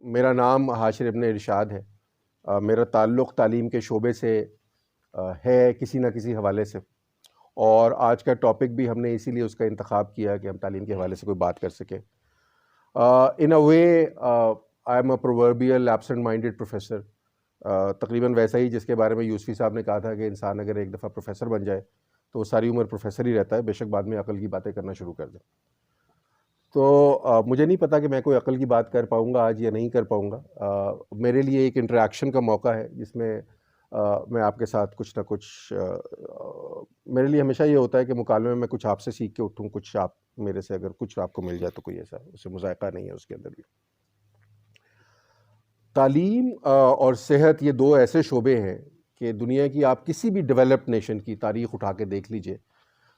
میرا نام حاشر ابن ارشاد ہے. میرا تعلق تعلیم کے شعبے سے ہے کسی نہ کسی حوالے سے, اور آج کا ٹاپک بھی ہم نے اسی لیے اس کا انتخاب کیا کہ ہم تعلیم کے حوالے سے کوئی بات کر سکیں. In a way I am a proverbial absent minded professor. تقریباً ویسا ہی جس کے بارے میں یوسفی صاحب نے کہا تھا کہ انسان اگر ایک دفعہ پروفیسر بن جائے تو وہ ساری عمر پروفیسر ہی رہتا ہے, بے شک بعد میں عقل کی باتیں کرنا شروع کر دے. تو مجھے نہیں پتا کہ میں کوئی عقل کی بات کر پاؤں گا آج یا نہیں کر پاؤں گا. میرے لیے ایک انٹریکشن کا موقع ہے جس میں میں آپ کے ساتھ کچھ نہ کچھ, میرے لیے ہمیشہ یہ ہوتا ہے کہ مکالمے میں کچھ آپ سے سیکھ کے اٹھوں, کچھ آپ میرے سے اگر کچھ آپ کو مل جائے تو کوئی ایسا اسے مذائقہ نہیں ہے اس کے اندر بھی. تعلیم اور صحت یہ دو ایسے شعبے ہیں کہ دنیا کی آپ کسی بھی ڈیولپڈ نیشن کی تاریخ اٹھا کے دیکھ لیجئے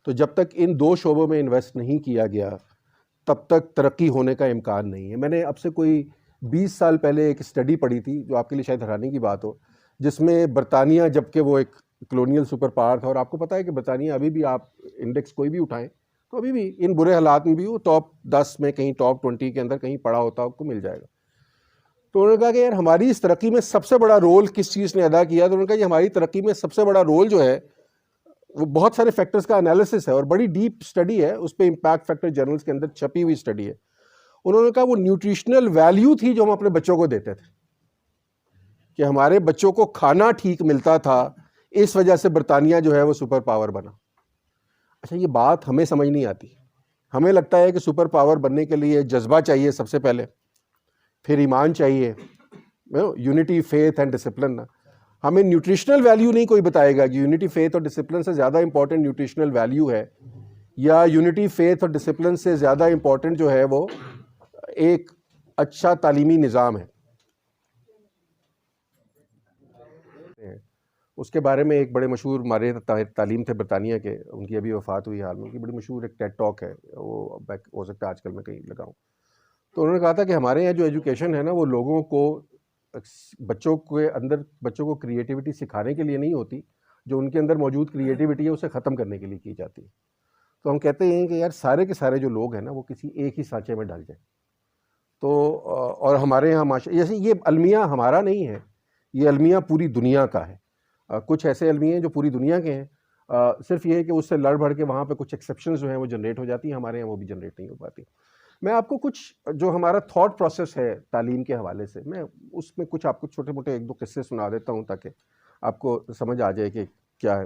تو جب تک ان دو شعبوں میں انویسٹ نہیں کیا گیا تب تک ترقی ہونے کا امکان نہیں ہے. میں نے اب سے کوئی 20 سال پہلے ایک اسٹڈی پڑھی تھی جو آپ کے لیے شاید حیرانی کی بات ہو, جس میں برطانیہ, جبکہ وہ ایک کلونیل سپر پاور تھا, اور آپ کو پتہ ہے کہ برطانیہ ابھی بھی آپ انڈیکس کوئی بھی اٹھائیں تو ابھی بھی ان برے حالات میں بھی وہ ٹاپ 10 میں کہیں ٹاپ 20 کے اندر کہیں پڑا ہوتا آپ کو مل جائے گا. تو انہوں نے کہا کہ یار ہماری اس ترقی میں سب سے بڑا رول کس چیز نے ادا کیا؟ تو انہوں نے کہا کہ ہماری ترقی میں سب سے بڑا رول جو ہے وہ بہت سارے فیکٹرز کا انالیسس ہے, اور بڑی ڈیپ سٹڈی ہے, اس پہ امپیکٹ فیکٹر جرنلز کے اندر چھپی ہوئی سٹڈی ہے. انہوں نے کہا وہ نیوٹریشنل ویلیو تھی جو ہم اپنے بچوں کو دیتے تھے, کہ ہمارے بچوں کو کھانا ٹھیک ملتا تھا, اس وجہ سے برطانیہ جو ہے وہ سپر پاور بنا. اچھا یہ بات ہمیں سمجھ نہیں آتی. ہمیں لگتا ہے کہ سپر پاور بننے کے لیے جذبہ چاہیے سب سے پہلے, پھر ایمان چاہیے, یونٹی, فیتھ اینڈ ڈسپلن. ہمیں نیوٹریشنل ویلیو نہیں کوئی بتائے گا کہ یونٹی, فیتھ اور ڈسپلن سے زیادہ امپورٹنٹ نیوٹریشنل ویلیو ہے, یا یونٹی, فیتھ اور ڈسپلن سے زیادہ امپورٹنٹ جو ہے وہ ایک اچھا تعلیمی نظام ہے. اس کے بارے میں ایک بڑے مشہور ماہر تعلیم تھے برطانیہ کے, ان کی ابھی وفات ہوئی حال میں, ان کی بڑی مشہور ایک ٹیڈ ٹاک ہے, وہ ہو سکتا ہے آج کل میں کہیں لگاؤں. تو انہوں نے کہا تھا کہ ہمارے یہاں جو ایجوکیشن ہے نا وہ لوگوں کو, بچوں کے اندر, بچوں کو کریٹیوٹی سکھانے کے لیے نہیں ہوتی, جو ان کے اندر موجود کریٹیوٹی ہے اسے ختم کرنے کے لیے کی جاتی ہے. تو ہم کہتے ہیں کہ یار سارے کے سارے جو لوگ ہیں نا وہ کسی ایک ہی سانچے میں ڈال جائیں. تو اور ہمارے یہاں جیسے یہ المیہ ہمارا نہیں ہے, یہ المیہ پوری دنیا کا ہے. کچھ ایسے المیہ ہیں جو پوری دنیا کے ہیں, صرف یہ ہے کہ اس سے لڑ بڑھ کے وہاں پہ کچھ ایکسیپشنز جو ہیں وہ جنریٹ ہو جاتی ہیں, ہمارے یہاں وہ بھی جنریٹ نہیں ہو پاتی. میں آپ کو کچھ جو ہمارا تھاٹ پروسیس ہے تعلیم کے حوالے سے, میں اس میں کچھ آپ کو چھوٹے موٹے ایک دو قصے سنا دیتا ہوں تاکہ آپ کو سمجھ آ جائے کہ کیا ہے.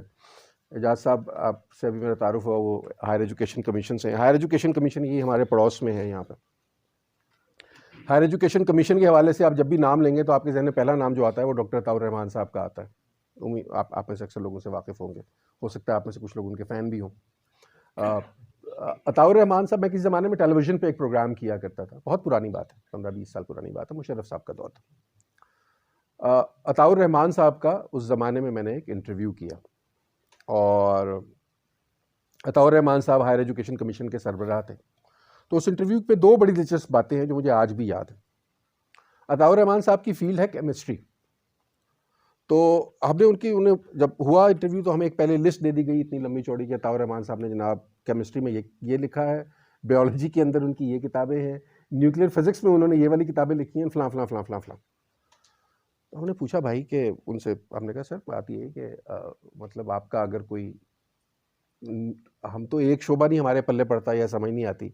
اعجاز صاحب آپ سے ابھی میرا تعارف ہوا, وہ ہائر ایجوکیشن کمیشن سے ہیں. ہائر ایجوکیشن کمیشن یہ ہمارے پڑوس میں ہے یہاں پہ. ہائر ایجوکیشن کمیشن کے حوالے سے آپ جب بھی نام لیں گے تو آپ کے ذہن میں پہلا نام جو آتا ہے وہ ڈاکٹر عطاء الرحمان صاحب کا آتا ہے. آپ میں سے اکثر لوگوں سے واقف ہوں گے, ہو سکتا ہے آپ میں سے کچھ لوگ ان کے فین بھی ہوں. عطاء الرحمان صاحب, میں کسی زمانے میں ٹیلی ویژن پہ ایک پروگرام کیا کرتا تھا, بہت پرانی بات ہے, 15-20 سال پرانی بات ہے, مشرف صاحب کا دور تھا. عطاء الرحمان صاحب کا اس زمانے میں میں نے ایک انٹرویو کیا, اور عطاء الرحمان صاحب ہائر ایجوکیشن کمیشن کے سربراہ تھے. تو اس انٹرویو پہ دو بڑی دلچسپ باتیں ہیں جو مجھے آج بھی یاد ہیں. عطاء الرحمان صاحب کی فیلڈ ہے کیمسٹری. تو ہم نے انہیں جب ہوا انٹرویو تو ہمیں ایک پہلے لسٹ دے دی گئی اتنی لمبی چوڑی کہ عطاء الرحمان صاحب نے جناب کیمسٹری میں یہ لکھا ہے, بیولوجی کے اندر ان کی یہ کتابیں ہیں, نیوکلیئر فزکس میں انہوں نے یہ والی کتابیں لکھی ہیں, فلاں فلاں فلاں فلاں فلاں. تو ہم نے پوچھا بھائی کہ ان سے, ہم نے کہا سر بات یہ ہے کہ مطلب آپ کا اگر کوئی, ہم تو ایک شعبہ نہیں ہمارے پلے پڑتا یا سمجھ نہیں آتی,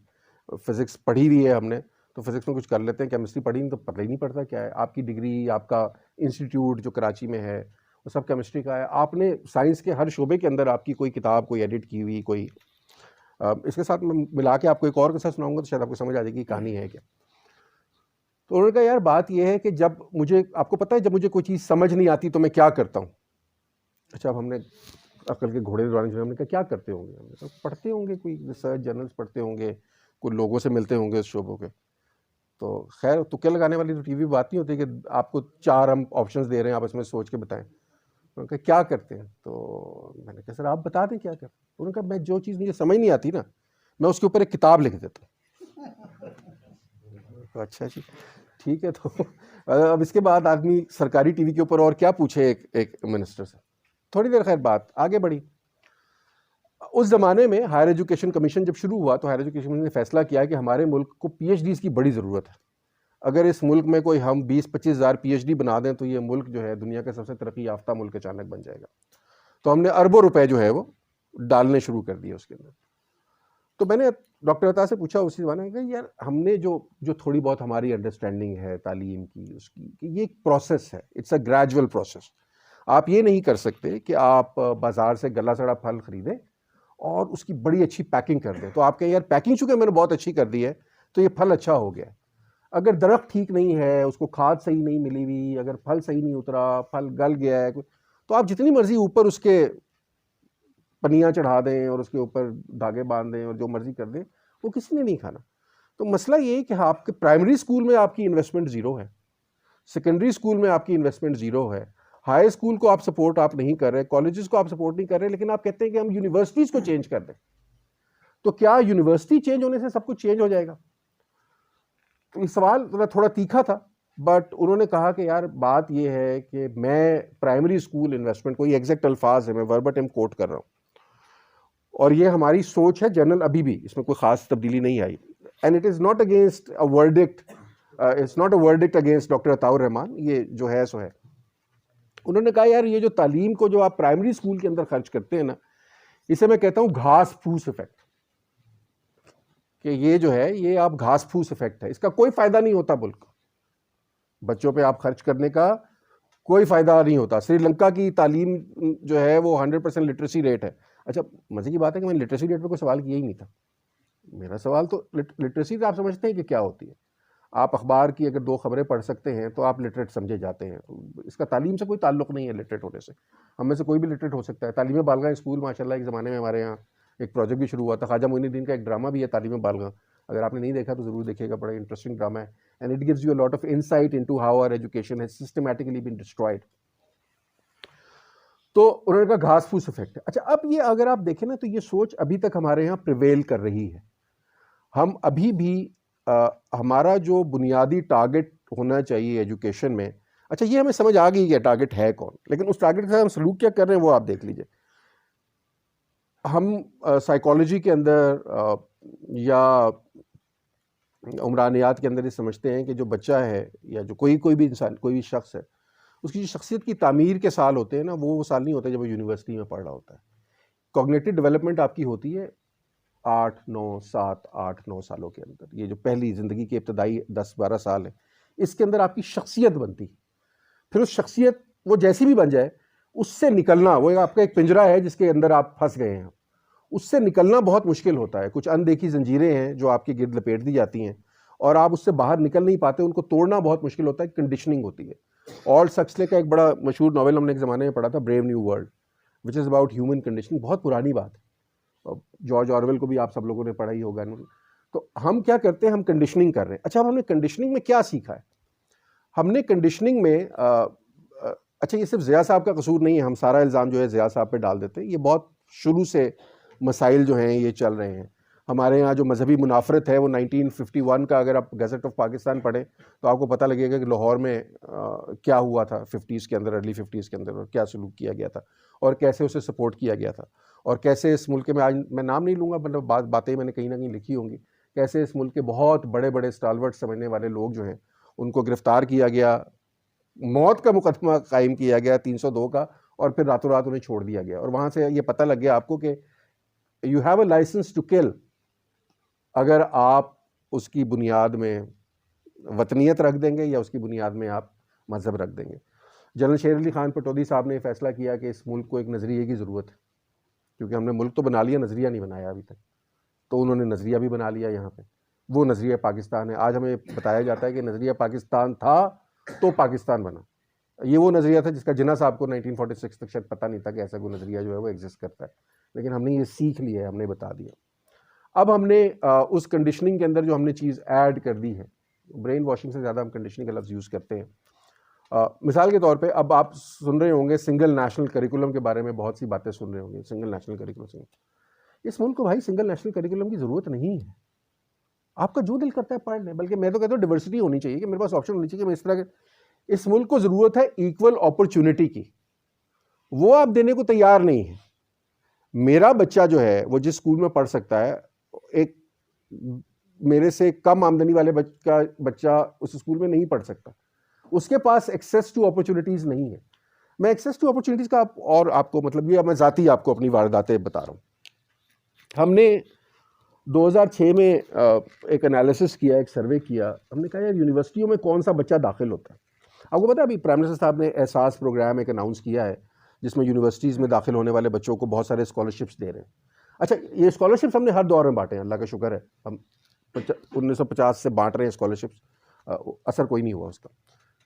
فزکس پڑھی ہوئی ہے ہم نے تو فزکس میں کچھ کر لیتے ہیں, کیمسٹری پڑھی نہیں تو پتہ ہی نہیں پڑتا کیا ہے. آپ کی ڈگری, آپ کا انسٹیٹیوٹ جو کراچی میں ہے وہ سب کیمسٹری کا ہے. آپ نے سائنس کے ہر شعبے کے اندر آپ کی کوئی کتاب, کوئی ایڈٹ کی ہوئی, کوئی اس کے ساتھ میں ملا کے آپ کو ایک اور قصہ سناؤں گا تو شاید آپ کو سمجھ آ جائے گی کہانی ہے کیا. تو انہوں نے کہا یار بات یہ ہے کہ جب مجھے, آپ کو پتہ ہے جب مجھے کوئی چیز سمجھ نہیں آتی تو میں کیا کرتا ہوں. اچھا اب ہم نے عقل کے گھوڑے دوڑانے جو ہم نے کہا کیا کرتے ہوں گے, ہم نے کہا پڑھتے ہوں گے, کوئی ریسرچ جرنلز پڑھتے ہوں گے, کوئی لوگوں سے ملتے ہوں گے اس شعبوں کے. تو خیر تکے لگانے والی تو ٹی وی بات نہیں ہوتی کہ آپ کو 4 ہم آپشنز دے رہے ہیں, آپ اس میں سوچ کے بتائیں. انہوں نے کہا کیا کرتے ہیں؟ تو میں نے کہا سر آپ بتا دیں کیا کرتے ہیں. انہوں نے کہا میں جو چیز مجھے سمجھ نہیں آتی نا میں اس کے اوپر ایک کتاب لکھ دیتا ہوں. اچھا جی ٹھیک ہے. تو اب اس کے بعد آدمی سرکاری ٹی وی کے اوپر اور کیا پوچھے ایک منسٹر سے. تھوڑی دیر خیر بات آگے بڑھی. اس زمانے میں ہائر ایجوکیشن کمیشن جب شروع ہوا تو ہائر ایجوکیشن کمیشن نے فیصلہ کیا کہ ہمارے ملک کو پی ایچ ڈیز کی بڑی ضرورت ہے. اگر اس ملک میں کوئی ہم 20-25 ہزار PhD بنا دیں تو یہ ملک جو ہے دنیا کا سب سے ترقی یافتہ ملک اچانک بن جائے گا. تو ہم نے اربوں روپے جو ہے وہ ڈالنے شروع کر دیے اس کے اندر. تو میں نے ڈاکٹر عطا سے پوچھا اسی زمانے میں کہ یار ہم نے جو تھوڑی بہت ہماری انڈرسٹینڈنگ ہے تعلیم کی اس کی کہ یہ ایک پروسیس ہے, اٹس اے گریجول پروسیس. آپ یہ نہیں کر سکتے کہ آپ بازار سے گلا سڑا پھل خریدیں اور اس کی بڑی اچھی پیکنگ کر دیں. تو آپ کہیں یار پیکنگ چونکہ میں نے بہت اچھی کر دی ہے تو یہ پھل اچھا ہو گیا. اگر درخت ٹھیک نہیں ہے, اس کو کھاد صحیح نہیں ملی ہوئی, اگر پھل صحیح نہیں اترا, پھل گل گیا ہے, تو آپ جتنی مرضی اوپر اس کے پنیاں چڑھا دیں اور اس کے اوپر دھاگے باندھ دیں اور جو مرضی کر دیں, وہ کسی نے نہیں کھانا. تو مسئلہ یہ ہے کہ آپ کے پرائمری اسکول میں آپ کی انویسٹمنٹ زیرو ہے, سیکنڈری اسکول میں آپ کی انویسٹمنٹ زیرو ہے, ہائی اسکول کو آپ سپورٹ آپ نہیں کر رہے, کالجز کو آپ سپورٹ نہیں کر رہے, لیکن آپ کہتے ہیں کہ ہم یونیورسٹیز کو چینج کر دیں. تو کیا یونیورسٹی چینج ہونے سے سب کچھ چینج ہو جائے گا؟ تو یہ سوال تھوڑا تیکھا تھا, بٹ انہوں نے کہا کہ یار بات یہ ہے کہ میں پرائمری اسکول انویسٹمنٹ, کوئی ایگزیکٹ الفاظ ہے, میں وربٹم کوٹ کر رہا ہوں, اور یہ ہماری سوچ ہے جنرل, ابھی بھی اس میں کوئی خاص تبدیلی نہیں آئی. And it is not against a verdict, it's not a verdict against doctor Atta ur Rahman, یہ جو ہے سو ہے. انہوں نے کہا یار یہ جو تعلیم کو جو آپ پرائمری اسکول کے اندر خرچ کرتے ہیں نا, اسے میں کہتا ہوں گھاس پھوس افیکٹ, کہ یہ جو ہے یہ آپ گھاس پھوس افیکٹ ہے, اس کا کوئی فائدہ نہیں ہوتا ملک. بچوں پہ آپ خرچ کرنے کا کوئی فائدہ نہیں ہوتا. سری لنکا کی تعلیم جو ہے وہ 100% لٹریسی ریٹ ہے. اچھا مزے کی بات ہے کہ میں نے لٹریسی ریٹ پہ کوئی سوال کیا ہی نہیں تھا. میرا سوال تو لٹریسی آپ سمجھتے ہیں کہ کیا ہوتی ہے. آپ اخبار کی اگر 2 خبریں پڑھ سکتے ہیں تو آپ لٹریٹ سمجھے جاتے ہیں. اس کا تعلیم سے کوئی تعلق نہیں ہے لٹریٹ ہونے سے. ہم میں سے کوئی بھی لٹریٹ ہو سکتا ہے. تعلیم بالغاں اسکول ماشاءاللہ ایک زمانے میں ہمارے یہاں ایک پروجیکٹ بھی شروع ہوا تھا. خواجہ معین الدین کا ایک ڈرامہ بھی ہے تعلیم بالغاں, اگر آپ نے نہیں دیکھا تو ضرور دیکھیے گا, بڑا انٹرسٹنگ ڈرامہ ہے. And it gives you a lot of insight into how our education has systematically been destroyed. تو انہوں نے کہا گھاس پھوس افیکٹ ہے. اچھا اب یہ اگر آپ دیکھیں نا تو یہ سوچ ابھی تک ہمارے یہاں پریویل کر رہی ہے. ہم ابھی بھی ہمارا جو بنیادی ٹارگٹ ہونا چاہیے ایجوکیشن میں, اچھا یہ ہمیں سمجھ آ گئی کہ ٹارگٹ ہے کون, لیکن اس ٹارگٹ کے ساتھ ہم سلوک کیا کر رہے ہیں وہ آپ دیکھ لیجئے. ہم سائیکالوجی کے اندر یا عمرانیات کے اندر یہ سمجھتے ہیں کہ جو بچہ ہے یا جو کوئی بھی انسان, کوئی بھی شخص ہے, اس کی جو شخصیت کی تعمیر کے سال ہوتے ہیں نا, وہ سال نہیں ہوتے جب وہ یونیورسٹی میں پڑھ رہا ہوتا ہے. کوگنیٹو ڈیولپمنٹ آپ کی ہوتی ہے 8-9 سالوں کے اندر. یہ جو پہلی زندگی کے ابتدائی 10-12 سال ہے, اس کے اندر آپ کی شخصیت بنتی. پھر اس شخصیت وہ جیسی بھی بن جائے, اس سے نکلنا, وہ آپ کا ایک پنجرا ہے جس کے اندر آپ پھنس گئے ہیں, اس سے نکلنا بہت مشکل ہوتا ہے. کچھ اندیکھی زنجیریں ہیں جو آپ کے گرد لپیٹ دی جاتی ہیں اور آپ اس سے باہر نکل نہیں پاتے, ان کو توڑنا بہت مشکل ہوتا ہے. کنڈیشننگ ہوتی ہے. آلڈس ہکسلے کا ایک بڑا مشہور ناول ہم نے ایک زمانے میں پڑھا تھا, brave new world, which is about human conditioning. بہت پرانی بات ہے, جارج آرویل کو بھی آپ سب لوگوں نے پڑھا ہی ہوگا. تو ہم کیا کرتے ہیں, ہم کنڈیشننگ کر رہے ہیں. اچھا اب ہم نے کنڈیشننگ میں کیا سیکھا ہے؟ ہم نے کنڈیشننگ میں اچھا یہ صرف ضیاء صاحب کا قصور نہیں ہے, ہم سارا الزام جو ہے ضیاء صاحب پہ ڈال دیتے ہیں. یہ بہت شروع سے مسائل جو ہیں یہ چل رہے ہیں. ہمارے یہاں جو مذہبی منافرت ہے وہ 1951 کا, اگر آپ گزٹ آف پاکستان پڑھیں تو آپ کو پتہ لگے گا کہ لاہور میں کیا ہوا تھا 50s کے اندر, ارلی 50s کے اندر, اور کیا سلوک کیا گیا تھا اور کیسے اسے سپورٹ کیا گیا تھا, اور کیسے اس ملک میں, آج میں نام نہیں لوں گا, مطلب باتیں میں نے کہیں نہ کہیں لکھی ہوں گی, کیسے اس ملک کے بہت بڑے بڑے اسٹالورٹ سمجھنے والے لوگ جو ہیں ان کو گرفتار کیا گیا, موت کا مقدمہ قائم کیا گیا 302 کا, اور پھر راتوں رات انہیں چھوڑ دیا گیا. اور وہاں سے یہ پتہ لگ گیا آپ کو کہ you have a license to kill, اگر آپ اس کی بنیاد میں وطنیت رکھ دیں گے یا اس کی بنیاد میں آپ مذہب رکھ دیں گے. جنرل شیر علی خان پٹودی صاحب نے فیصلہ کیا کہ اس ملک کو ایک نظریے کی ضرورت ہے, کیونکہ ہم نے ملک تو بنا لیا, نظریہ نہیں بنایا ابھی تک. تو انہوں نے نظریہ بھی بنا لیا یہاں پہ, وہ نظریہ پاکستان ہے. آج ہمیں بتایا جاتا ہے کہ نظریہ پاکستان تھا تو پاکستان بنا. یہ وہ نظریہ تھا جس کا جناح صاحب کو 1946 تک شاید پتہ نہیں تھا کہ ایسا کوئی نظریہ جو ہے وہ ایگزسٹ کرتا ہے, لیکن ہم نے یہ سیکھ لیا ہے, ہم نے بتا دیا. اب ہم نے اس کنڈیشننگ کے اندر جو ہم نے چیز ایڈ کر دی ہے, برین واشنگ سے زیادہ ہم کنڈیشننگ کا لفظ یوز کرتے ہیں. مثال کے طور پہ اب آپ سن رہے ہوں گے سنگل نیشنل کریکولم کے بارے میں, بہت سی باتیں سن رہے ہوں گے. سنگل نیشنل کریکولم, اس ملک کو بھائی سنگل نیشنل کریکولم کی ضرورت نہیں ہے. آپ کا جو دل کرتا ہے پڑھ لیں, بلکہ میں تو کہتا ہوں ڈیورسٹی ہونی چاہیے, کہ میرے پاس آپشن ہونی چاہیے کہ میں اس طرح کے. اس ملک کو ضرورت ہے ایکول اپرچونٹی کی, وہ آپ دینے کو تیار نہیں ہے. میرا بچہ جو ہے وہ جس اسکول میں پڑھ سکتا ہے, ایک میرے سے کم آمدنی والے بچہ اس اسکول میں نہیں پڑھ سکتا, اس کے پاس ایکسیس ٹو اپرچونیٹیز نہیں ہے. میں ایکسیس ٹو اپرچونیٹیز کا اور آپ کو مطلب یہ میں ذاتی آپ کو اپنی وارداتیں بتا رہا ہوں. ہم نے 2006 میں ایک انالیسس کیا, ایک سروے کیا. ہم نے کہا یار یونیورسٹیوں میں کون سا بچہ داخل ہوتا ہے. آپ کو پتا ہے ابھی پرائم منسٹر صاحب نے احساس پروگرام ایک اناؤنس کیا ہے جس میں یونیورسٹیز میں داخل ہونے والے بچوں کو بہت سارے اسکالرشپس دے رہے ہیں. اچھا یہ اسکالرشپس ہم نے ہر دور میں بانٹے ہیں, اللہ کا شکر ہے. ہم 1950 سے بانٹ رہے ہیں اسکالرشپس, اثر کوئی نہیں ہوا اس کا.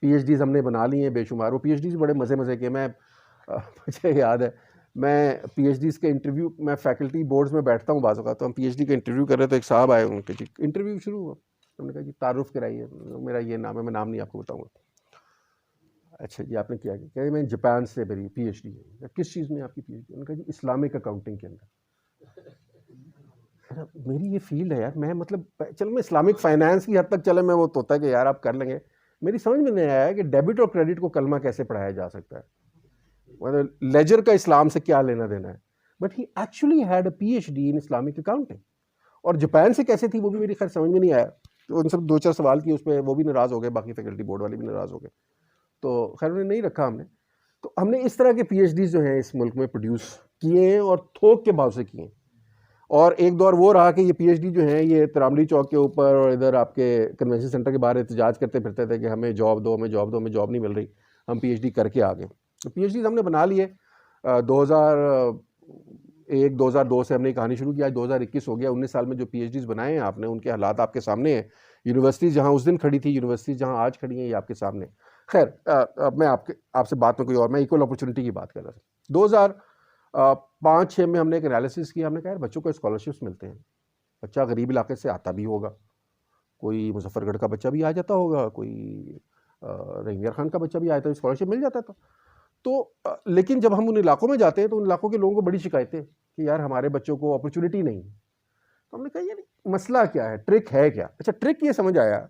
پی ایچ ڈیز ہم نے بنا لی ہیں بے شمار. وہ پی ایچ ڈیز بڑے مزے کے, مجھے یاد ہے میں پی ایچ ڈیز کے انٹرویو, میں فیکلٹی بورڈز میں بیٹھتا ہوں بعض اوقات, تو ہم پی ایچ ڈی کا انٹرویو کر رہے تو ایک صاحب آئے, ان کے انٹرویو شروع ہوا. ہم نے کہا جی تعارف کرائیے, میرا یہ نام ہے, میں نام نہیں آپ کو بتاؤں گا. اچھا جی آپ نے کیا کہ میں جاپان سے میری پی ایچ ڈی ہے. کس چیز میں آپ کی پی ایچ ڈی؟ انہوں نے کہا جی اسلامک اکاؤنٹنگ کے اندر. میری یہ فیلڈ ہے یار, میں مطلب چلو میں اسلامک فائنانس کی حد تک چلے میں وہ تو ہوتا ہے کہ یار آپ کر لیں گے. میری سمجھ میں نہیں آیا کہ ڈیبٹ اور کریڈٹ کو کلمہ کیسے پڑھایا جا سکتا ہے, لیجر کا اسلام سے کیا لینا دینا ہے. But he actually had a P H D in Islamic accounting. اور جاپان سے کیسے تھی وہ بھی میری خیر سمجھ میں نہیں آیا. تو ان سب 2-4 سوال کیے اس پہ, وہ بھی ناراض ہو گئے, باقی فیکلٹی بورڈ والے بھی ناراض ہو گئے. تو خیر انہیں نہیں رکھا ہم نے. تو ہم نے اس طرح کے پی ایچ ڈیز جو ہیں اس ملک میں پروڈیوس کیے ہیں اور تھوک کے بھاؤ سے کیے ہیں. اور ایک دور وہ رہا کہ یہ پی ایچ ڈی جو ہیں یہ تراملی چوک کے اوپر اور ادھر آپ کے کنونشن سینٹر کے باہر احتجاج کرتے پھرتے تھے کہ ہمیں جاب دو, ہمیں جاب دو, ہمیں جاب نہیں مل رہی. ہم پی ایچ ڈی کر کے آ گئے. تو پی ایچ ڈیز ہم نے بنا لیے. 2001-2002 سے ہم نے کہانی شروع کی. آج 2021 ہو گیا. 19 سال میں جو پی ایچ ڈیز بنائے ہیں آپ نے, ان کے حالات آپ کے سامنے ہیں. یونیورسٹیز جہاں اس دن کھڑی تھی, یونیورسٹیز جہاں آج کھڑی ہیں, یہ آپ کے سامنے. خیر اب میں آپ سے بات میں کوئی اور, میں ایکول اپرچونٹی کی بات کر رہا تھا. 2005-06 میں ہم نے ایک انالیسس کیا. ہم نے کہا یار بچوں کو اسکالرشپس ملتے ہیں, بچہ غریب علاقے سے آتا بھی ہوگا, کوئی مظفر گڑھ کا بچہ بھی آ جاتا ہوگا, کوئی رحیم یار خان کا بچہ بھی آیا, تو اسکالرشپ مل جاتا تھا. تو لیکن جب ہم ان علاقوں میں جاتے ہیں تو ان علاقوں کے لوگوں کو بڑی شکایتیں کہ یار ہمارے بچوں کو اپرچونٹی نہیں. تو ہم نے کہا یار مسئلہ کیا ہے, ٹرک ہے کیا؟ اچھا ٹرک یہ سمجھ آیا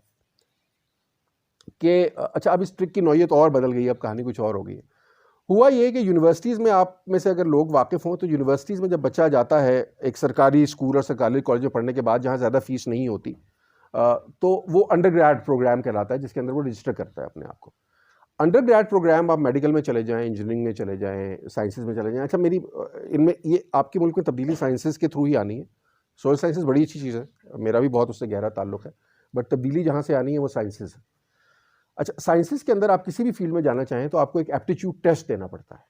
کہ اچھا اب اس ٹرک کی نوعیت اور بدل گئی, اب کہانی کچھ اور ہو گئی ہے. ہوا یہ کہ یونیورسٹیز میں آپ میں سے اگر لوگ واقف ہوں تو یونیورسٹیز میں جب بچہ جاتا ہے ایک سرکاری اسکول اور سرکاری کالج میں پڑھنے کے بعد, جہاں زیادہ فیس نہیں ہوتی, تو وہ انڈر گریڈ پروگرام کہلاتا ہے جس کے اندر وہ رجسٹر کرتا ہے اپنے آپ کو. انڈر گریڈ پروگرام آپ میڈیکل میں چلے جائیں, انجینئرنگ میں چلے جائیں, سائنسز میں چلے جائیں. اچھا میری ان میں یہ آپ کے ملک میں تبدیلی سائنسز کے تھرو ہی آنی ہے. سوشل سائنسز بڑی اچھی چیز ہے, میرا بھی بہت اس سے گہرا تعلق ہے, بٹ تبدیلی جہاں سے آنی ہے وہ سائنسز ہے. اچھا سائنسز کے اندر آپ کسی بھی فیلڈ میں جانا چاہیں تو آپ کو ایک ایپٹیچیوڈ ٹیسٹ دینا پڑتا ہے,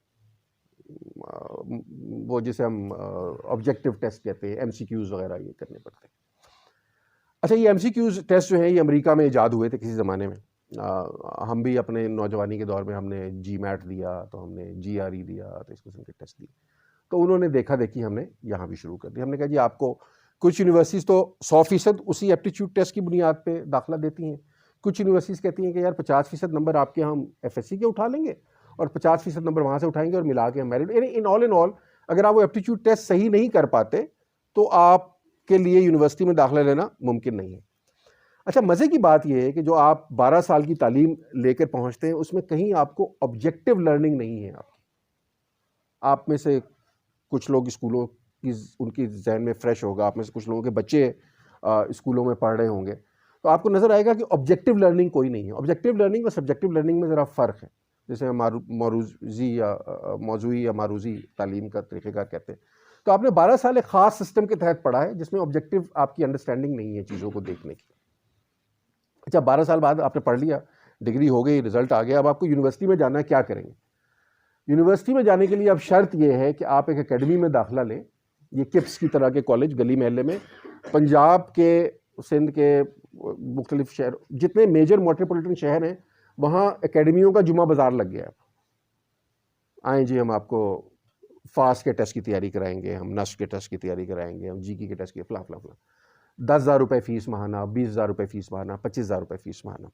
وہ جسے ہم آبجیکٹیو ٹیسٹ کہتے ہیں, ایم سی کیوز وغیرہ یہ کرنے پڑتے ہیں. اچھا یہ ایم سی کیوز ٹیسٹ جو ہیں یہ امریکہ میں ایجاد ہوئے تھے کسی زمانے میں. ہم بھی اپنے نوجوانی کے دور میں ہم نے جی میٹ دیا, تو ہم نے جی آر ای دیا, تو اس قسم کے ٹیسٹ دیے. تو انہوں نے دیکھا دیکھی ہم نے یہاں بھی شروع کر دی. ہم نے کہا جی آپ کو کچھ یونیورسٹیز تو 100% اسی ایپٹیچیوڈ ٹیسٹ کی بنیاد پہ داخلہ دیتی ہیں, کچھ یونیورسٹیز کہتی ہیں کہ یار 50% نمبر آپ کے ہم ایف ایس سی کے اٹھا لیں گے اور 50% نمبر وہاں سے اٹھائیں گے اور ملا کے ہم میرٹ. یعنی ان آل اگر آپ وہ ایپٹیچیوڈ ٹیسٹ صحیح نہیں کر پاتے تو آپ کے لیے یونیورسٹی میں داخلہ لینا ممکن نہیں ہے. اچھا مزے کی بات یہ ہے کہ جو آپ 12 سال کی تعلیم لے کر پہنچتے ہیں اس میں کہیں آپ کو آبجیکٹیو لرننگ نہیں ہے. آپ میں سے کچھ لوگ اسکولوں کی ان کی ذہن میں فریش ہوگا, آپ میں سے کچھ لوگوں کے بچے اسکولوں میں پڑھ رہے ہوں گے, تو آپ کو نظر آئے گا کہ آبجیکٹیو لرننگ کوئی نہیں ہے. آبجیکٹیو لرننگ اور سبجیکٹیو لرننگ میں ذرا فرق ہے, جیسے موضوعی یا معروضی تعلیم کا طریقہ کار کہتے ہیں. تو آپ نے 12 سال ایک خاص سسٹم کے تحت پڑھا ہے جس میں آبجیکٹیو آپ کی انڈرسٹینڈنگ نہیں ہے چیزوں کو دیکھنے کی. اچھا 12 سال بعد آپ نے پڑھ لیا, ڈگری ہو گئی, رزلٹ آ گیا, اب آپ کو یونیورسٹی میں جانا ہے, کیا کریں گے؟ یونیورسٹی میں جانے کے لیے اب شرط یہ ہے کہ آپ ایک اکیڈمی میں داخلہ لیں. یہ کپس کی طرح کے کالج گلی محلے میں پنجاب کے, سندھ کے مختلف شہر, جتنے میجر میٹروپولیٹن شہر ہیں وہاں اکیڈمیوں کا جمعہ بازار لگ گیا ہے. آئیں جی ہم آپ کو فاسٹ کے ٹیسٹ کی تیاری کرائیں گے, ہم نسٹ کے ٹیسٹ کی تیاری کرائیں گے, ہم جی کی ٹیسٹ کی فلاں فلاں فلاں. 10,000 روپے فیس ماہانہ, 20,000 روپے فیس ماہانہ, 25,000 روپے فیس ماہانہ.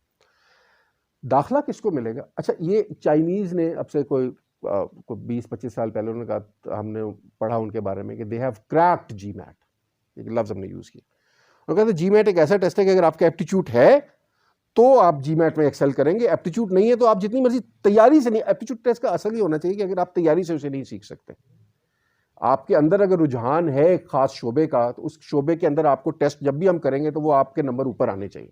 داخلہ کس کو ملے گا؟ اچھا یہ چائنیز نے اب سے کوئی 20-25 سال پہلے انہوں نے کہا, ہم نے پڑھا ان کے بارے میں کہ دے ہیو کریکڈ جی میٹ, ایک لفظ ہم نے یوز کیا. وہ کہتے ہیں جی میٹ ایک ایسا ٹیسٹ ہے کہ اگر آپ کا ایپٹیچیوڈ ہے تو آپ جی میٹ میں ایکسل کریں گے, ایپٹیچیوڈ نہیں ہے تو آپ جتنی مرضی تیاری سے نہیں. ایپٹیچیوڈ ٹیسٹ کا اصل ہی ہونا چاہیے کہ اگر آپ تیاری سے اسے نہیں سیکھ سکتے, آپ کے اندر اگر رجحان ہے ایک خاص شعبے کا تو اس شعبے کے اندر آپ کو ٹیسٹ جب بھی ہم کریں گے تو وہ آپ کے نمبر اوپر آنے چاہیے.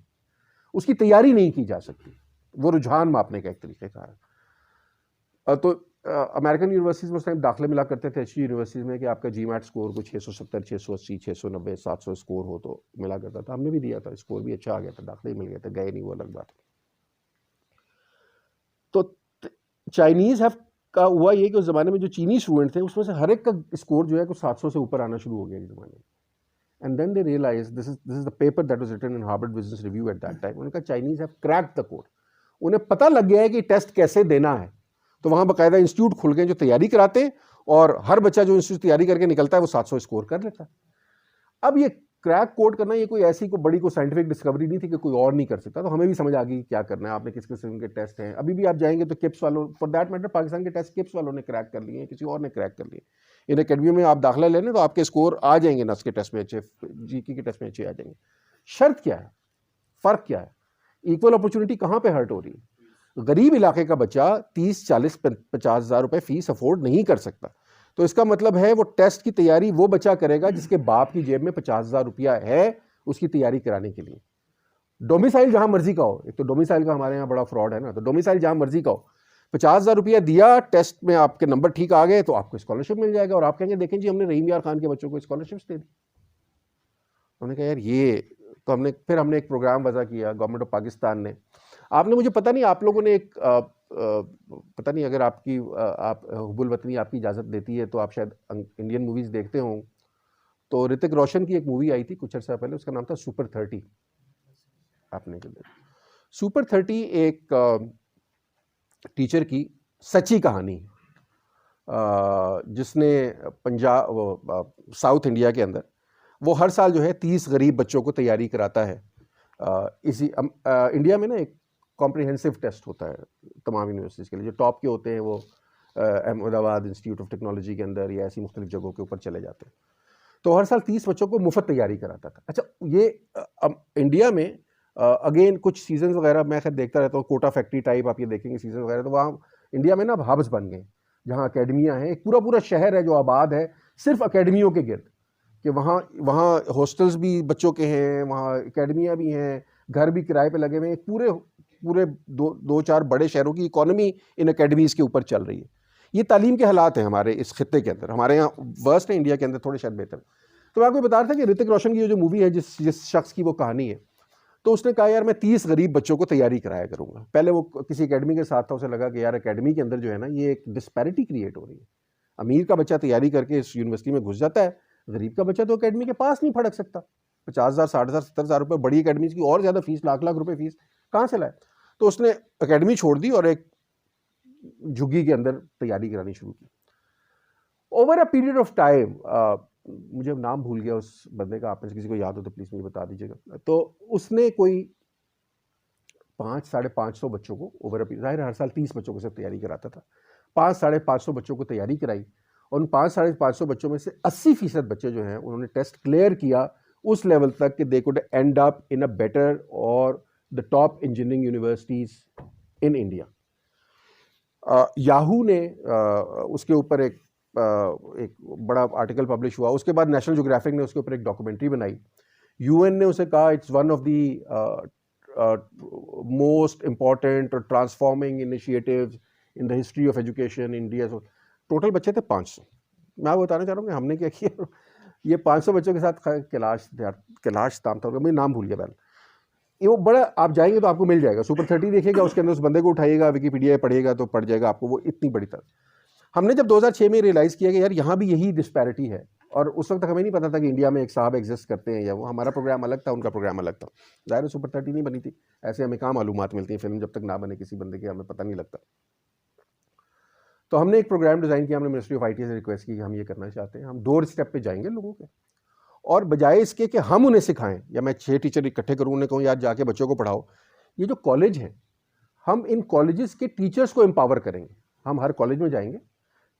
اس کی تیاری نہیں کی جا سکتی, وہ رجحان ماپنے کا ایک طریقہ کار ہے. تو امریکن یونیورسٹیز میں اس ٹائم داخلے ملا کرتے تھے ایچ یونیورسٹیز میں کہ آپ کا جی میٹ اسکور کوئی 670 680 690 700 اسکور ہو تو ملا کرتا تھا. ہم نے بھی دیا تھا, اسکور بھی اچھا آ گیا تھا, داخلے ہی مل گئے تھے, گئے نہیں وہ الگ بات. تو چائنیز کا ہوا یہ کہ اس زمانے میں جو چینی اسٹوڈنٹ تھے اس میں سے ہر ایک کا اسکور جو ہے کچھ 700 سے اوپر آنا شروع ہو گیا اس زمانے میں. And then they realize this is the paper that was written in Harvard Business Review at that time. انہوں نے کہا Chinese have cracked the code. انہیں پتہ لگ گیا ہے کہ ٹیسٹ کیسے دینا ہے. تو وہاں باقاعدہ انسٹیٹیوٹ کھل گئے جو تیاری کراتے ہیں, اور ہر بچہ جو انسٹیٹیوٹ تیاری کر کے نکلتا ہے وہ 700 اسکور کر لیتا ہے. اب یہ کریک کوڈ کرنا یہ کوئی ایسی کوئی بڑی کوئی سائنٹیفک ڈسکوری نہیں تھی کہ کوئی اور نہیں کر سکتا. تو ہمیں بھی سمجھ آ گئی کیا کرنا ہے, آپ نے کس قسم کے ٹیسٹ ہیں. ابھی بھی آپ جائیں گے تو کپس والوں, فار دیٹ میٹر پاکستان کے ٹیسٹ کپس والوں نے کریک کر لیے ہیں, کسی اور نے کریک کر لیے. ان اکیڈمیوں میں آپ داخلہ لے لیں تو آپ کے اسکور آ جائیں گے, نس کے ٹیسٹ میں اچھے, جی کے ٹیسٹ میں اچھے آ جائیں گے. شرط کیا ہے, فرق کیا ہے, ایکول اپرچونٹی کہاں پہ ہرٹ ہو رہی ہے. غریب علاقے کا بچہ 30 40 50 ہزار روپے فیس افورڈ نہیں کر سکتا. تو اس کا مطلب ہے وہ ٹیسٹ کی تیاری وہ بچہ کرے گا جس کے باپ کی جیب میں 50,000 روپیہ ہے اس کی تیاری کرانے کے لیے. ڈومیسائل جہاں مرضی کا ہو, ایک تو ڈومیسائل کا ہمارے یہاں بڑا فراڈ ہے نا, تو ڈومیسائل جہاں مرضی کا ہو, 50,000 روپیہ دیا, ٹیسٹ میں آپ کے نمبر ٹھیک آ گئے تو آپ کو اسکالرشپ مل جائے گا. اور آپ کہیں گے دیکھیں جی ہم نے رحیم یار خان کے بچوں کو اسکالرشپس دے دی. انہوں نے کہا یار یہ تو پھر ہم نے ایک پروگرام وضع کیا گورنمنٹ آف پاکستان نے. آپ نے, مجھے پتہ نہیں آپ لوگوں نے ایک پتہ نہیں اگر آپ کی حب الوطنی آپ کی اجازت دیتی ہے تو آپ شاید انڈین موویز دیکھتے ہوں. تو رتک روشن کی ایک مووی آئی تھی کچھ عرصہ پہلے, اس کا نام تھا سپر 30. آپ نے سپر 30 ایک ٹیچر کی سچی کہانی جس نے پنجاب ساؤتھ انڈیا کے اندر وہ ہر سال جو ہے 30 غریب بچوں کو تیاری کراتا ہے. اسی انڈیا میں نا ایک کمپریہنسو ٹیسٹ ہوتا ہے تمام یونیورسٹیز کے لیے, جو ٹاپ کے ہوتے ہیں وہ احمد آباد انسٹیٹیوٹ آف ٹیکنالوجی کے اندر یا ایسی مختلف جگہوں کے اوپر چلے جاتے ہیں. تو ہر سال 30 بچوں کو مفت تیاری کراتا تھا. اچھا یہ انڈیا میں اگین کچھ سیزنز وغیرہ میں خیر دیکھتا رہتا ہوں, کوٹا فیکٹری ٹائپ آپ یہ دیکھیں گے سیزن وغیرہ, تو وہاں انڈیا میں نا اب ہبس بن گئے جہاں اکیڈمیاں ہیں. ایک پورا شہر ہے جو آباد ہے صرف اکیڈمیوں کے گرد, کہ وہاں ہاسٹلز بھی بچوں کے ہیں, وہاں اکیڈمیاں بھی ہیں, گھر بھی کرائے پہ لگے ہوئے ہیں. پورے 2-4 بڑے شہروں کی اکانومی ان اکیڈمیز کے اوپر چل رہی ہے. یہ تعلیم کے حالات ہیں ہمارے اس خطے کے اندر. ہمارے یہاں ورسٹ ہے, انڈیا کے اندر تھوڑے شاید بہتر. تو میں آپ کو بتا رہا تھا کہ رتک روشن کی جو مووی ہے جس شخص کی وہ کہانی ہے, تو اس نے کہا یار میں 30 غریب بچوں کو تیاری کرایا کروں گا. پہلے وہ کسی اکیڈمی کے ساتھ تھا, اسے لگا کہ یار اکیڈمی کے اندر جو ہے نا یہ ایک ڈسپیرٹی کریٹ ہو رہی ہے. امیر کا بچہ تیاری کر کے اس یونیورسٹی میں گھس جاتا ہے, غریب کا بچہ تو اکیڈمی کے پاس نہیں پھڑک سکتا. 50,000 60,000 70,000 روپے بڑی اکیڈمیز کی اور زیادہ فیس, لاکھ روپے فیس کہاں سے لائے. تو اس نے اکیڈمی چھوڑ دی اور ایک جھگی کے اندر تیاری کرانی شروع کی. Over a period of time, مجھے نام بھول گیا اس بندے کا, آپ میں سے کسی کو یاد ہو تو پلیز مجھے بتا دیجیے گا. تو اس نے کوئی 500-550 بچوں کو اوور اے پیریڈ, ظاہر ہر سال 30 بچوں کو صرف تیاری کراتا تھا, 500-550 بچوں کو تیاری کرائی. اور ان 500-550 بچوں میں سے 80% بچے جو ہیں انہوں نے ٹیسٹ کلیئر کیا اس لیول تک کہ they could end up in a better اور the top engineering universities in India. Yahoo نے اس کے اوپر ایک بڑا آرٹیکل پبلش ہوا. اس کے بعد نیشنل جیوگرافک نے اس کے اوپر ایک ڈاکومنٹری بنائی. یو این نے اسے کہا it's one of the most important اور transforming initiatives in the history of education India. Total بچے تھے 500. میں آپ کو بتانا چاہ رہا ہوں کہ ہم نے کیا کیا, یہ 500 بچوں کے ساتھ کیلاش نام تھا, مجھے نام بھول گیا پہلے. یہ وہ بڑا, آپ جائیں گے تو آپ کو مل جائے گا, سپر 30 دیکھیے گا, اس کے اندر اس بندے کو اٹھائیے گا, وکیپیڈیا پڑھیے گا تو پڑھ جائے گا آپ کو, وہ اتنی بڑی طرح. ہم نے جب 2006 میں ریئلائز کیا کہ یار یہاں بھی یہی ڈسپیرٹی ہے, اور اس وقت ہمیں نہیں پتا تھا کہ انڈیا میں ایک صاحب ایگزسٹ کرتے ہیں, یا وہ ہمارا پروگرام الگ تھا, ان کا پروگرام الگ تھا. ظاہر سپر 30 نہیں بنی تھی, ایسے ہمیں کہاں معلومات ملتی ہیں, فلم جب تک نہ بنے کسی بندے کے ہمیں پتہ نہیں لگتا. تو ہم نے ایک پروگرام ڈیزائن کیا, ہم نے منسٹری آف آئی ٹی سے ریکویسٹ کی کہ ہم یہ کرنا چاہتے ہیں. ہم ڈور اسٹیپ پہ جائیں گے لوگوں کے, اور بجائے اس کے کہ ہم انہیں سکھائیں یا میں 6 ٹیچر اکٹھے کروں, انہیں کہوں یار جا کے بچوں کو پڑھاؤ, یہ جو کالج ہیں ہم ان کالجز کے ٹیچرز کو امپاور کریں گے. ہم ہر کالج میں جائیں گے,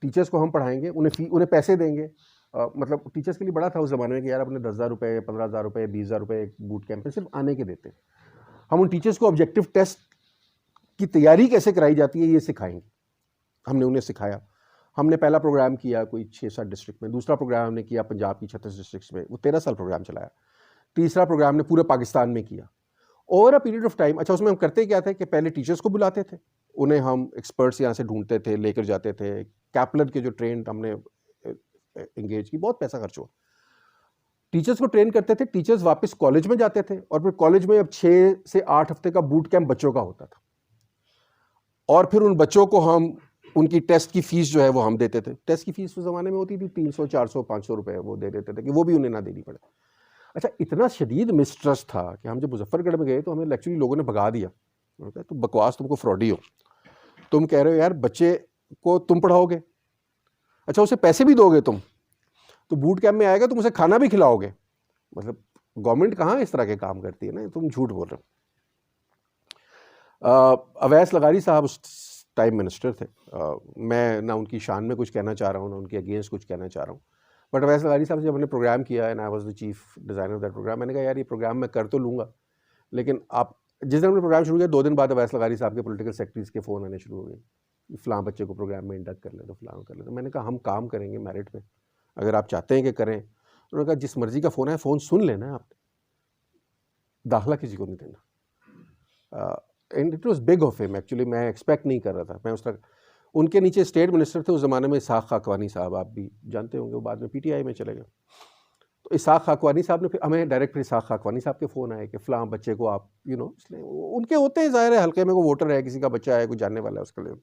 ٹیچرز کو ہم پڑھائیں گے, انہیں پیسے دیں گے. مطلب ٹیچرز کے لیے بڑا تھا اس زمانے میں کہ یار اپنے 10,000 روپے 15,000 روپے 20,000 روپے ایک بوٹ کیمپ پہ صرف آنے کے دیتے. ہم ان ٹیچرز کو آبجیکٹیو ٹیسٹ کی تیاری کیسے کرائی جاتی ہے یہ سکھائیں گے. ہم نے انہیں سکھایا. ہم نے پہلا پروگرام کیا کوئی 6-7 ڈسٹرکٹ میں, دوسرا پروگرام ہم نے کیا پنجاب کی 36 ڈسٹرکٹس میں, وہ 13 سال پروگرام چلایا. تیسرا پروگرام نے پورے پاکستان میں کیا over a period of time. اچھا اس میں ہم کرتے کیا تھے کہ پہلے ٹیچرس کو بلاتے تھے, انہیں ہم ایکسپرٹس یہاں سے ڈھونڈتے تھے, لے کر جاتے تھے. کیپلن کے جو ٹرینڈ ہم نے انگیج کی, بہت پیسہ خرچ ہوا. ٹیچرس کو ٹرین کرتے تھے, ٹیچرس واپس کالج میں جاتے تھے, اور پھر کالج میں اب 6 سے 8 ہفتے کا بوٹ کیمپ بچوں کا ہوتا تھا, اور پھر ان بچوں کو ہم ان کی ٹیسٹ کی فیس جو ہے وہ ہم دیتے تھے. ٹیسٹ کی فیس اس زمانے میں ہوتی تھی 300 400 500 روپے, وہ دے دیتے تھے کہ وہ بھی انہیں نہ دینی پڑے. اچھا اتنا شدید مسٹرسٹ تھا کہ ہم جب مظفر گڑھ میں گئے تو ہمیں لیکچرلی لوگوں نے بھگا دیا. تو بکواس, تم کو فراڈی ہو, تم کہہ رہے ہو یار بچے کو تم پڑھاؤ گے, اچھا اسے پیسے بھی دو گے تم, تو بوٹ کیمپ میں آئے گا تم اسے کھانا بھی کھلاؤ گے. مطلب گورنمنٹ کہاں اس طرح کے کام کرتی ہے نا, تم جھوٹ بول رہے ہو. اویس لغاری صاحب اس ٹائم منسٹر تھے. میں نہ ان کی شان میں کچھ کہنا چاہ رہا ہوں, نہ ان کے اگینسٹ کچھ کہنا چاہ رہا ہوں, بٹ اویس لغاری صاحب سے جب ہم نے پروگرام کیا and I was the chief designer of that program, میں نے کہا یار یہ پروگرام میں کر تو لوں گا, لیکن آپ جس دن ہم نے پروگرام شروع کیا 2 دن بعد اویس لغاری صاحب کے پولیٹیکل سیکرٹریز کے فون آنے شروع ہو گئے, فلاں بچے کو پروگرام میں انڈکٹ کر لیں تو فلاں کر لیں. تو میں نے کہا ہم کام کریں گے میرٹ پہ, اگر آپ چاہتے ہیں کہ کریں. انہوں نے کہا جس مرضی کا فون ہے فون سن لینا ہے, آپ نے داخلہ کسی کو نہیں دینا. And it was big of ہم ایکچولی, میں ایکسپیکٹ نہیں کر رہا تھا. میں اس طرح ان کے نیچے اسٹیٹ منسٹر تھے اس زمانے میں اسحاق خاقوانی صاحب, آپ بھی جانتے ہوں گے, وہ بعد میں پی ٹی آئی میں چلے گئے. تو اسحاق خاقوانی صاحب نے پھر ہمیں ڈائریکٹ پھر اسحاق خاقوانی صاحب کے فون آئے کہ فلاں بچے کو آپ اس لیے ان کے ہوتے ہیں ظاہر ہے حلقے میں کوئی ووٹر ہے, کسی کا بچہ ہے, کوئی جاننے والا ہے اس کے لیے,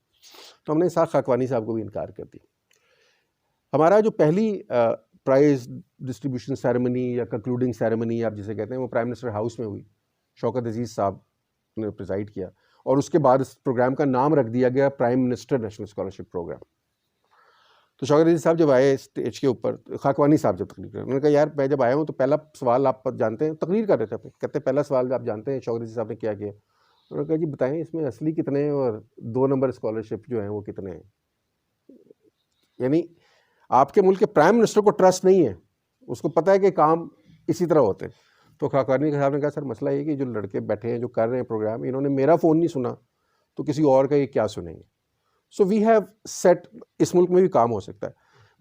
تو ہم نے اسحاق خاقوانی صاحب کو بھی انکار کر دی. ہمارا جو پہلی پرائز ڈسٹریبیوشن سیریمنی یا کنکلوڈنگ سیریمنی آپ جسے کہتے ہیں, وہ پرائم منسٹر ہاؤس میں ہوئی. شوکت عزیز صاحب نے پریزائڈ کیا, اور اس کے بعد اس پروگرام کا نام رکھ دیا گیا prime minister national scholarship program. تو شوکت عزیز صاحب جب آئے اسٹیج کے اوپر, خاقوانی صاحب جب تقریر کر رہے, انہوں نے کہا یار میں جب آیا ہوں تو پہلا سوال آپ جانتے ہیں, تقریر کر رہے تھے کہتے پہلا سوال آپ جانتے ہیں شوکت عزیز صاحب نے کیا کیا؟ انہوں نے کہا جی بتائیں اس میں اصلی کتنے ہیں اور 2 نمبر اسکالرشپ جو ہیں وہ کتنے ہیں. یعنی آپ کے ملک کے پرائم منسٹر کو ٹرسٹ نہیں ہے, اس کو پتہ ہے کہ کام اسی طرح ہوتے ہیں. تو خاقوانی صاحب نے کہا سر مسئلہ یہ کہ جو لڑکے بیٹھے ہیں جو کر رہے ہیں پروگرام, انہوں نے میرا فون نہیں سنا تو کسی اور کا یہ کیا سنیں گے. سو وی ہیو سیٹ, اس ملک میں بھی کام ہو سکتا ہے.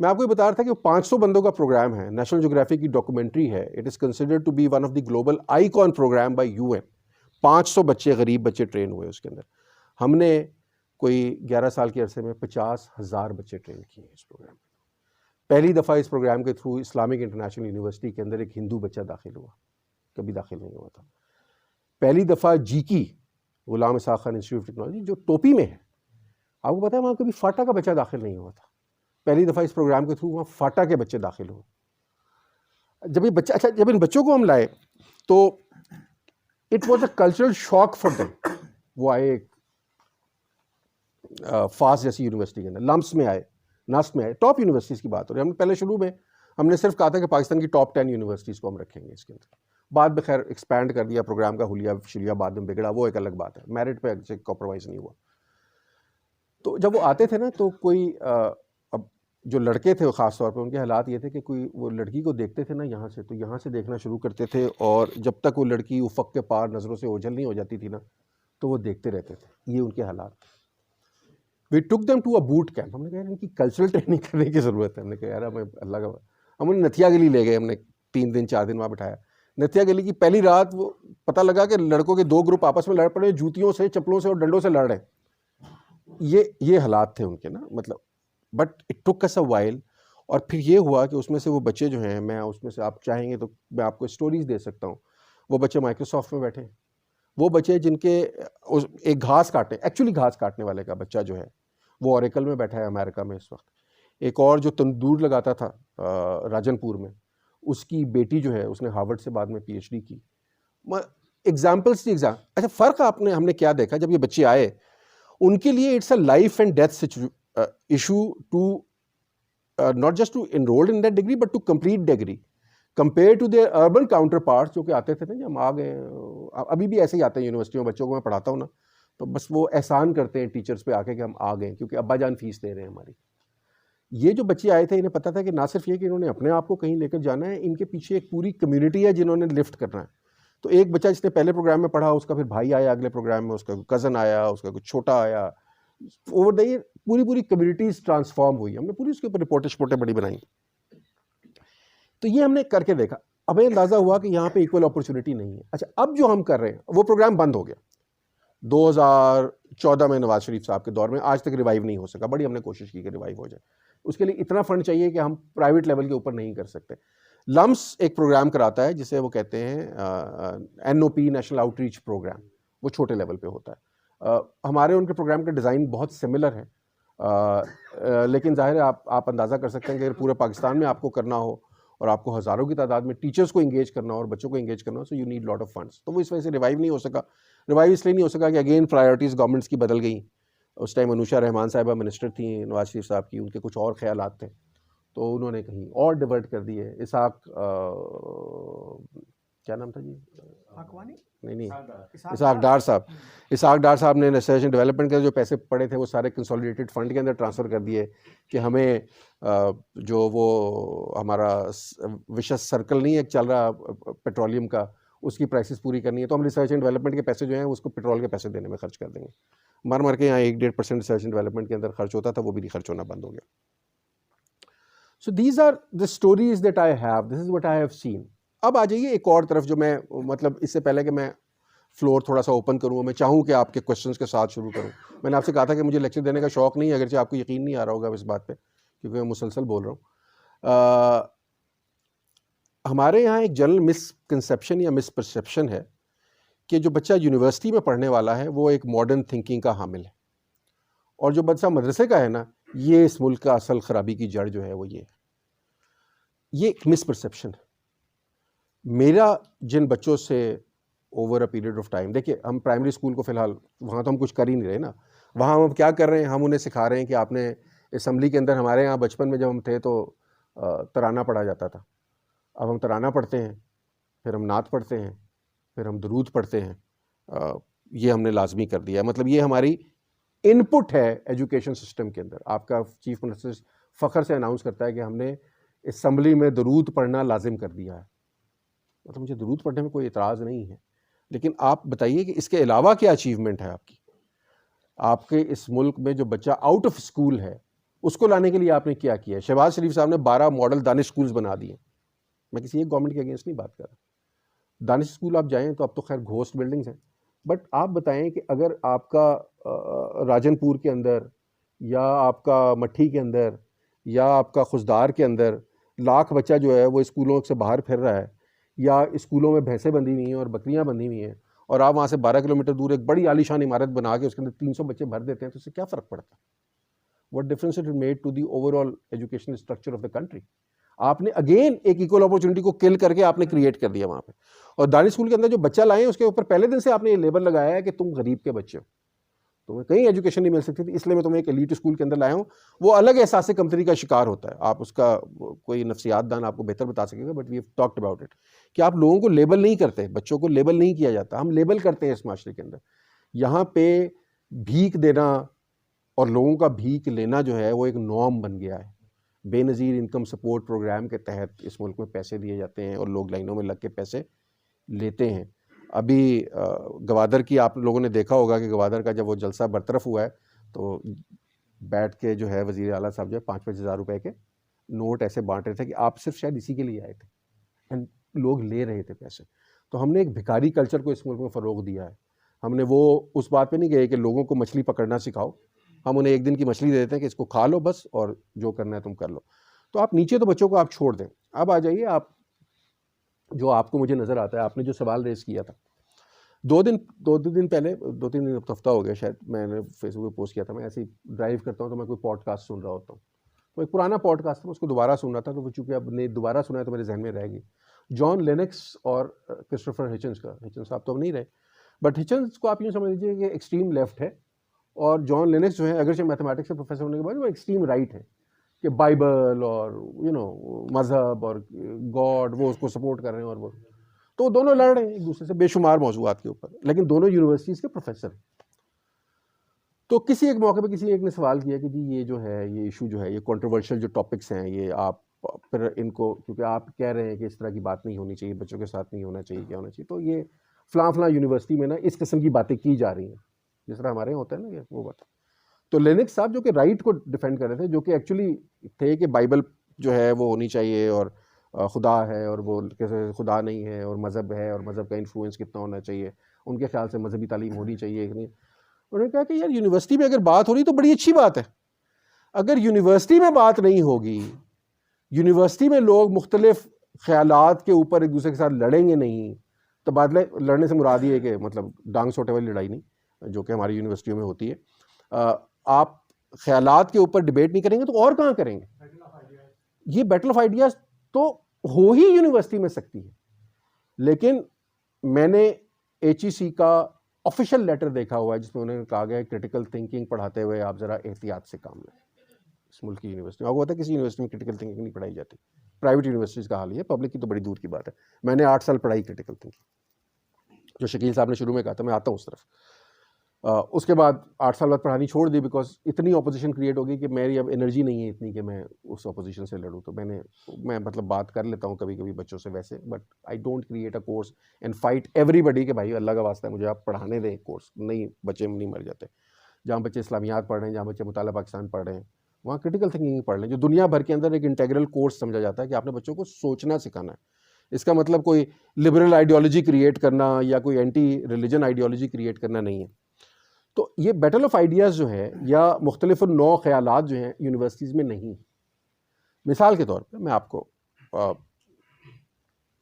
میں آپ کو یہ بتا رہا تھا کہ 500 بندوں کا پروگرام ہے, نیشنل جیوگرافی کی ڈاکومنٹری ہے. It is considered to be one of the global icon program by UN. 500 بچے, غریب بچے ٹرین ہوئے اس کے اندر. ہم نے کوئی 11 سال کے عرصے میں 50,000 بچے ٹرین کیے اس پروگرام میں. پہلی دفعہ اس پروگرام کے تھرو اسلامک انٹرنیشنل یونیورسٹی کے اندر ایک ہندو بچہ داخل ہوا, کبھی داخل نہیں ہوا تھا. پہلی دفعہ کی Ghulam Ishaq Khan institute of technology جو ٹوپی میں ہے, آپ کو پتا ہے وہاں کبھی فاٹا کا بچہ داخل نہیں ہوا تھا. پہلی دفعہ اس پروگرام کے تھرو وہاں فاٹا کے بچے داخل ہوئے. جب یہ بچہ, اچھا جب ان بچوں کو ہم لائے تو it was a cultural shock for them. وہ آئے ایک فاس جیسی یونیورسٹی کے اندر, لمپس میں آئے, نسٹ میں آئے, ٹاپ یونیورسٹیز کی بات ہو رہی ہے. ہم نے پہلے شروع میں ہم نے صرف کہا تھا کہ پاکستان کی ٹاپ 10 یونیورسٹیز کو ہم رکھیں گے اس کے اندر. بعد میں خیر ایکسپینڈ کر دیا پروگرام کا, حلیہ شلیہ بعد میں بگڑا, وہ ایک الگ بات ہے, میرٹ پہ کمپرومائز نہیں ہوا. تو جب وہ آتے تھے نا تو کوئی اب جو لڑکے تھے خاص طور پہ ان کے حالات یہ تھے کہ کوئی وہ لڑکی کو دیکھتے تھے نا یہاں سے, تو یہاں سے دیکھنا شروع کرتے تھے, اور جب تک وہ لڑکی افق کے پار نظروں سے اوجھل نہیں ہو جاتی تھی نا تو وہ دیکھتے رہتے تھے. یہ ان کے حالات. We took them to a boot camp. ہم نے کہا ان کی کلچرل ٹریننگ کرنے کی ضرورت ہے. ہم نے کہا یار ہمیں اللہ کا, ہم انہیں نتھیا گلی لے گئے, ہم نے 3 دن 4 دن وہاں بٹھایا. نتھیا گلی کی پہلی رات وہ پتہ لگا کہ لڑکوں کے 2 گروپ آپس میں لڑ پڑے, جوتیوں سے, چپلوں سے اور ڈنڈوں سے لڑ رہے. یہ حالات تھے ان کے نا, مطلب but it took us a while. اور پھر یہ ہوا کہ اس میں سے وہ بچے جو ہیں, میں اس میں سے آپ چاہیں گے تو میں آپ کو اسٹوریز دے سکتا ہوں. وہ بچے مائکروسافٹ میں بیٹھے, وہ بچے جن کے ایک گھاس کاٹنے, ایکچولی گھاس کاٹنے والے کا بچہ جو ہے وہ اوریکل میں بیٹھا ہے امریکہ میں اس وقت. ایک اور جو تندور لگاتا تھا راجن پور میں, اس کی بیٹی جو ہے اس نے ہارورڈ سے بعد میں PhD کی. ایگزامپلس. اچھا فرق ہم نے کیا دیکھا جب یہ بچے آئے, ان کے لیے it's a life and death issue to not just to enroll in that degree but to complete degree compare to their urban counterparts جو کہ آتے تھے نا, جب ہم آ گئے, ابھی بھی ایسے ہی آتے ہیں یونیورسٹیوں میں, بچوں کو میں پڑھاتا ہوں نا تو بس وہ احسان کرتے ہیں ٹیچرز پہ آ کے کہ ہم آ گئے کیونکہ ابا جان فیس دے رہے ہیں ہماری. یہ جو بچے آئے تھے انہیں پتا تھا کہ نہ صرف یہ کہ انہوں نے اپنے آپ کو کہیں لے کر جانا ہے, ان کے پیچھے ایک پوری کمیونٹی ہے جنہوں نے لفٹ کرنا ہے. تو ایک بچہ جس نے پہلے پروگرام میں پڑھا, اس کا پھر بھائی آیا اگلے پروگرام میں, اس کا کزن آیا, اس کا کچھ چھوٹا آیا. اوور دا ایئر پوری کمیونٹیز ٹرانسفارم ہوئی, ہم نے پوری اس کے اوپر رپورٹیں شپورٹیں بڑی بنائیں. تو یہ ہم نے کر کے دیکھا, ہمیں اندازہ ہوا کہ یہاں پہ ایکول اپرچونٹی نہیں ہے. اچھا, اب جو ہم کر رہے ہیں وہ پروگرام بند ہو گیا 2014 میں نواز شریف صاحب کے دور میں, آج تک ریوائیو نہیں ہو سکا. بڑی ہم نے کوشش کی کہ ریوائیو ہو جائے. اس کے لیے اتنا فنڈ چاہیے کہ ہم پرائیویٹ لیول کے اوپر نہیں کر سکتے. لمس ایک پروگرام کراتا ہے جسے وہ کہتے ہیں NOP, national outreach program, وہ چھوٹے لیول پہ ہوتا ہے. ہمارے ان کے پروگرام کا ڈیزائن بہت سملر ہے, لیکن ظاہر ہے آپ اندازہ کر سکتے ہیں کہ اگر پورے پاکستان میں آپ کو کرنا ہو اور آپ کو ہزاروں کی تعداد میں ٹیچرز کو انگیج کرنا ہو اور بچوں کو انگیج کرنا ہو, so you need lot of funds. تو وہ اس وجہ سے ریوائیو نہیں ہو سکا. ریوائیو اس لیے نہیں ہو سکا کہ اگین پرائیورٹیز گورنمنٹس کی بدل گئیں. اس ٹائم انوشا رحمان صاحبہ منسٹر تھیں نواز شریف صاحب کی, ان کے کچھ اور خیالات تھے تو انہوں نے کہیں اور ڈیورٹ کر دیے. اسحاق کیا نام تھا جی, نہیں اسحاق ڈار صاحب. اسحاق ڈار صاحب نے ریسرچ اینڈ ڈیولپمنٹ کے جو پیسے پڑے تھے وہ سارے کنسولیڈیٹڈ فنڈ کے اندر ٹرانسفر کر دیے کہ ہمیں جو وہ ہمارا وشس سرکل نہیں ایک چل رہا پیٹرولیم کا, اس کی پرائسز پوری کرنی ہے, تو ہم ریسرچ اینڈ ڈیولپمنٹ کے پیسے جو ہیں اس کو پیٹرول کے پیسے دینے میں خرچ کر دیں گے. مر کے یہاں 1-1.5% ریسرچ اینڈ ڈیولپمنٹ کے اندر خرچ ہوتا تھا, وہ بھی نہیں خرچ ہونا بند ہو گیا. So these are the stories that I have, this is what I have seen. اب آ جائیے ایک اور طرف جو میں مطلب اس سے پہلے کہ میں فلور تھوڑا سا اوپن کروں, میں چاہوں کہ آپ کے کوشچنس کے ساتھ شروع کروں. میں نے آپ سے کہا تھا کہ مجھے لیکچر دینے کا شوق نہیں ہے, اگرچہ آپ کو یقین نہیں آ رہا ہوگا اس بات پہ کیونکہ میں مسلسل بول رہا ہوں. ہمارے یہاں ایک جنرل مسکنسیپشن یا مس پرسیپشن ہے کہ جو بچہ یونیورسٹی میں پڑھنے والا ہے وہ ایک ماڈرن تھنکنگ کا حامل ہے, اور جو بچہ مدرسے کا ہے نا, یہ اس ملک کا اصل خرابی کی جڑ جو ہے وہ یہ ایک مس پرسیپشن ہے. میرا جن بچوں سے over a period of time, دیکھیے ہم پرائمری اسکول کو فی الحال وہاں تو ہم کچھ کر ہی نہیں رہے نا, وہاں ہم کیا کر رہے ہیں, ہم انہیں سکھا رہے ہیں کہ آپ نے اسمبلی کے اندر, ہمارے یہاں بچپن میں جب ہم تھے تو ترانہ پڑھا جاتا تھا. اب ہم ترانہ پڑھتے ہیں, پھر ہم نعت پڑھتے ہیں, پھر ہم درود پڑھتے ہیں. یہ ہم نے لازمی کر دیا ہے. مطلب یہ ہماری ان پٹ ہے ایجوکیشن سسٹم کے اندر. آپ کا چیف منسٹر فخر سے اناؤنس کرتا ہے کہ ہم نے اسمبلی میں درود پڑھنا لازم کر دیا ہے. مطلب مجھے درود پڑھنے میں کوئی اعتراض نہیں ہے, لیکن آپ بتائیے کہ اس کے علاوہ کیا اچیومنٹ ہے آپ کی. آپ کے اس ملک میں جو بچہ آؤٹ آف اسکول ہے اس کو لانے کے لیے آپ نے کیا کیا ہے. شہباز شریف صاحب نے 12 ماڈل دانش اسکولز بنا دیے. میں کسی ایک گورنمنٹ کے اگینسٹ نہیں بات کر رہا. دانش اسکول آپ جائیں تو اب تو خیر گھوسٹ بلڈنگز ہیں, بٹ آپ بتائیں کہ اگر آپ کا راجن پور کے اندر یا آپ کا مٹھی کے اندر یا آپ کا خزدار کے اندر لاکھ بچہ جو ہے وہ اسکولوں سے باہر پھر رہا ہے, یا اسکولوں میں بھینسیں بندھی ہوئی ہیں اور بکریاں بندھی ہوئی ہیں, اور آپ وہاں سے 12 کلومیٹر دور ایک بڑی عالیشان عمارت بنا کے اس کے اندر 300 بچے بھر دیتے ہیں, تو اس سے کیا فرق پڑتا ہے؟ What difference it made to the overall educational structure of the country. آپ نے اگین ایک ایکول اپرچونٹی کو کل کر کے آپ نے کریٹ کر دیا وہاں پہ. اور دانش اسکول کے اندر جو بچہ لائے اس کے اوپر پہلے دن سے آپ نے یہ لیبل لگایا ہے کہ تم غریب کے بچے ہو, تمہیں کہیں ایجوکیشن نہیں مل سکتی تھی, اس لیے میں تمہیں ایک ایلیٹ اسکول کے اندر لایا ہوں. وہ الگ احساس کمتری کا شکار ہوتا ہے, آپ اس کا کوئی نفسیات دان آپ کو بہتر بتا سکے گا, but we have talked about it کہ آپ لوگوں کو لیبل نہیں کرتے, بچوں کو لیبل نہیں کیا جاتا. ہم لیبل کرتے ہیں اس معاشرے کے اندر. یہاں پہ بھیک دینا اور لوگوں کا بھیک لینا جو ہے وہ ایک نارم بن گیا ہے. بے نظیر انکم سپورٹ پروگرام کے تحت اس ملک میں پیسے دیے جاتے ہیں اور لوگ لائنوں میں لگ کے پیسے لیتے ہیں. ابھی گوادر کی آپ لوگوں نے دیکھا ہوگا کہ گوادر کا جب وہ جلسہ برطرف ہوا ہے تو بیٹھ کے جو ہے وزیر اعلیٰ صاحب جو ہے 5-5 ہزار روپے کے نوٹ ایسے بانٹ رہے تھے کہ آپ صرف شاید اسی کے لیے آئے تھے, اینڈ لوگ لے رہے تھے پیسے. تو ہم نے ایک بھکاری کلچر کو اس ملک میں فروغ دیا ہے. ہم نے وہ اس بات پہ نہیں گئے کہ لوگوں کو مچھلی پکڑنا سکھاؤ, ہم انہیں ایک دن کی مچھلی دے دیتے ہیں کہ اس کو کھا لو بس, اور جو کرنا ہے تم کر لو. تو آپ نیچے تو بچوں کو آپ چھوڑ دیں. اب آ جائیے آپ جو آپ کو مجھے نظر آتا ہے, آپ نے جو سوال ریز کیا تھا 2 دن پہلے, 2-3 دن ہفتہ ہو گیا شاید, میں نے فیس بک پہ پوسٹ کیا تھا. میں ایسے ہی ڈرائیو کرتا ہوں تو میں کوئی پوڈ کاسٹ سن رہا ہوتا ہوں, تو ایک پرانا پوڈ کاسٹ تھا, اس کو دوبارہ سن رہا تھا, تو وہ چونکہ اب نے دوبارہ سنا ہے تو میرے ذہن میں رہ گئی. جان لینکس اور کرسٹوفر ہچنس کا. ہچنس صاحب تو اب نہیں رہے, بٹ ہچنس کو آپ یوں سمجھ لیجیے کہ ایکسٹریم لیفٹ ہے, اور جان لینکس جو ہے اگرچہ میتھمیٹکس کے پروفیسر ہونے کے بعد وہ ایکسٹریم رائٹ ہے کہ بائبل اور مذہب اور گاڈ وہ اس کو سپورٹ کر رہے ہیں, اور وہ تو دونوں لڑ رہے ہیں ایک دوسرے سے بے شمار موضوعات کے اوپر, لیکن دونوں یونیورسٹیز کے پروفیسر ہیں. تو کسی ایک موقع پہ کسی ایک نے سوال کیا کہ جی یہ جو ہے یہ ایشو جو ہے یہ کنٹروورشل جو ٹاپکس ہیں یہ آپ پھر ان کو, کیونکہ آپ کہہ رہے ہیں کہ اس طرح کی بات نہیں ہونی چاہیے, بچوں کے ساتھ نہیں ہونا چاہیے, کیا ہونا چاہیے, تو یہ فلاں یونیورسٹی میں نا اس قسم کی باتیں کی جا رہی ہیں جس طرح ہمارے یہاں ہوتا ہے نا وہ بات. تو لینکس صاحب جو کہ رائٹ کو ڈیفینڈ کر رہے تھے, جو کہ ایکچولی تھے کہ بائبل جو ہے وہ ہونی چاہیے اور خدا ہے اور وہ کیسے خدا نہیں ہے اور مذہب ہے اور مذہب کا انفلوئنس کتنا ہونا چاہیے, ان کے خیال سے مذہبی تعلیم ہونی چاہیے کہ نہیں. انہوں نے کہا کہ یار یونیورسٹی میں اگر بات ہو رہی تو بڑی اچھی بات ہے, اگر یونیورسٹی میں بات نہیں ہوگی, یونیورسٹی میں لوگ مختلف خیالات کے اوپر ایک دوسرے کے ساتھ لڑیں گے نہیں, تو بات لڑنے سے مراد یہ ہے کہ مطلب ڈانگ سوٹے والی لڑائی نہیں جو کہ ہماری یونیورسٹیوں میں ہوتی ہے. آپ خیالات کے اوپر ڈبیٹ نہیں کریں گے تو اور کہاں کریں گے؟ یہ بیٹل آف آئیڈیاز تو ہو ہی یونیورسٹی میں سکتی ہے. لیکن میں نے ایچ ای سی کا آفیشیل لیٹر دیکھا ہوا ہے جس میں انہوں نے کہا گیا ہے کرٹیکل تھنکنگ پڑھاتے ہوئے آپ ذرا احتیاط سے کام لیں. اس ملک کی یونیورسٹی میں آپ کو پتہ ہے کسی یونیورسٹی میں کرٹیکل تھنکنگ نہیں پڑھائی جاتی. پرائیویٹ یونیورسٹیز کا حال یہ ہے, پبلک کی تو بڑی دور کی بات ہے. میں نے 8 سال پڑھائی کرٹیکل تھنکنگ, جو شکیل صاحب نے شروع میں کہا تھا, میں آتا ہوں اس طرف. اس کے بعد 8 سال بعد پڑھانی چھوڑ دی بیکاز اتنی اپوزیشن کریٹ ہوگی کہ میری اب انرجی نہیں ہے اتنی کہ میں اس اپوزیشن سے لڑوں. تو میں مطلب بات کر لیتا ہوں کبھی کبھی بچوں سے ویسے, but I don't create a course and fight every body بھائی اللہ کا واسطہ ہے مجھے آپ پڑھانے دیں کورس. نہیں, بچے نہیں مر جاتے. جہاں بچے اسلامیات پڑھ رہے ہیں, جہاں بچے مطالعہ پاکستان پڑھ رہے ہیں, وہاں کرٹیکل تھنکنگ پڑھ لیں, جو دنیا بھر کے اندر ایک انٹیگرل کورس سمجھا جاتا ہے کہ آپ نے بچوں کو سوچنا سکھانا ہے. اس کا مطلب کوئی لبرل آئیڈیالوجی کریٹ کرنا یا کوئی اینٹی ریلیجن آئیڈیالوجی کریٹ کرنا نہیں ہے. تو یہ بیٹل آف آئیڈیاز جو ہے یا مختلف نوع خیالات جو ہیں یونیورسٹیز میں نہیں. مثال کے طور پہ میں آپ کو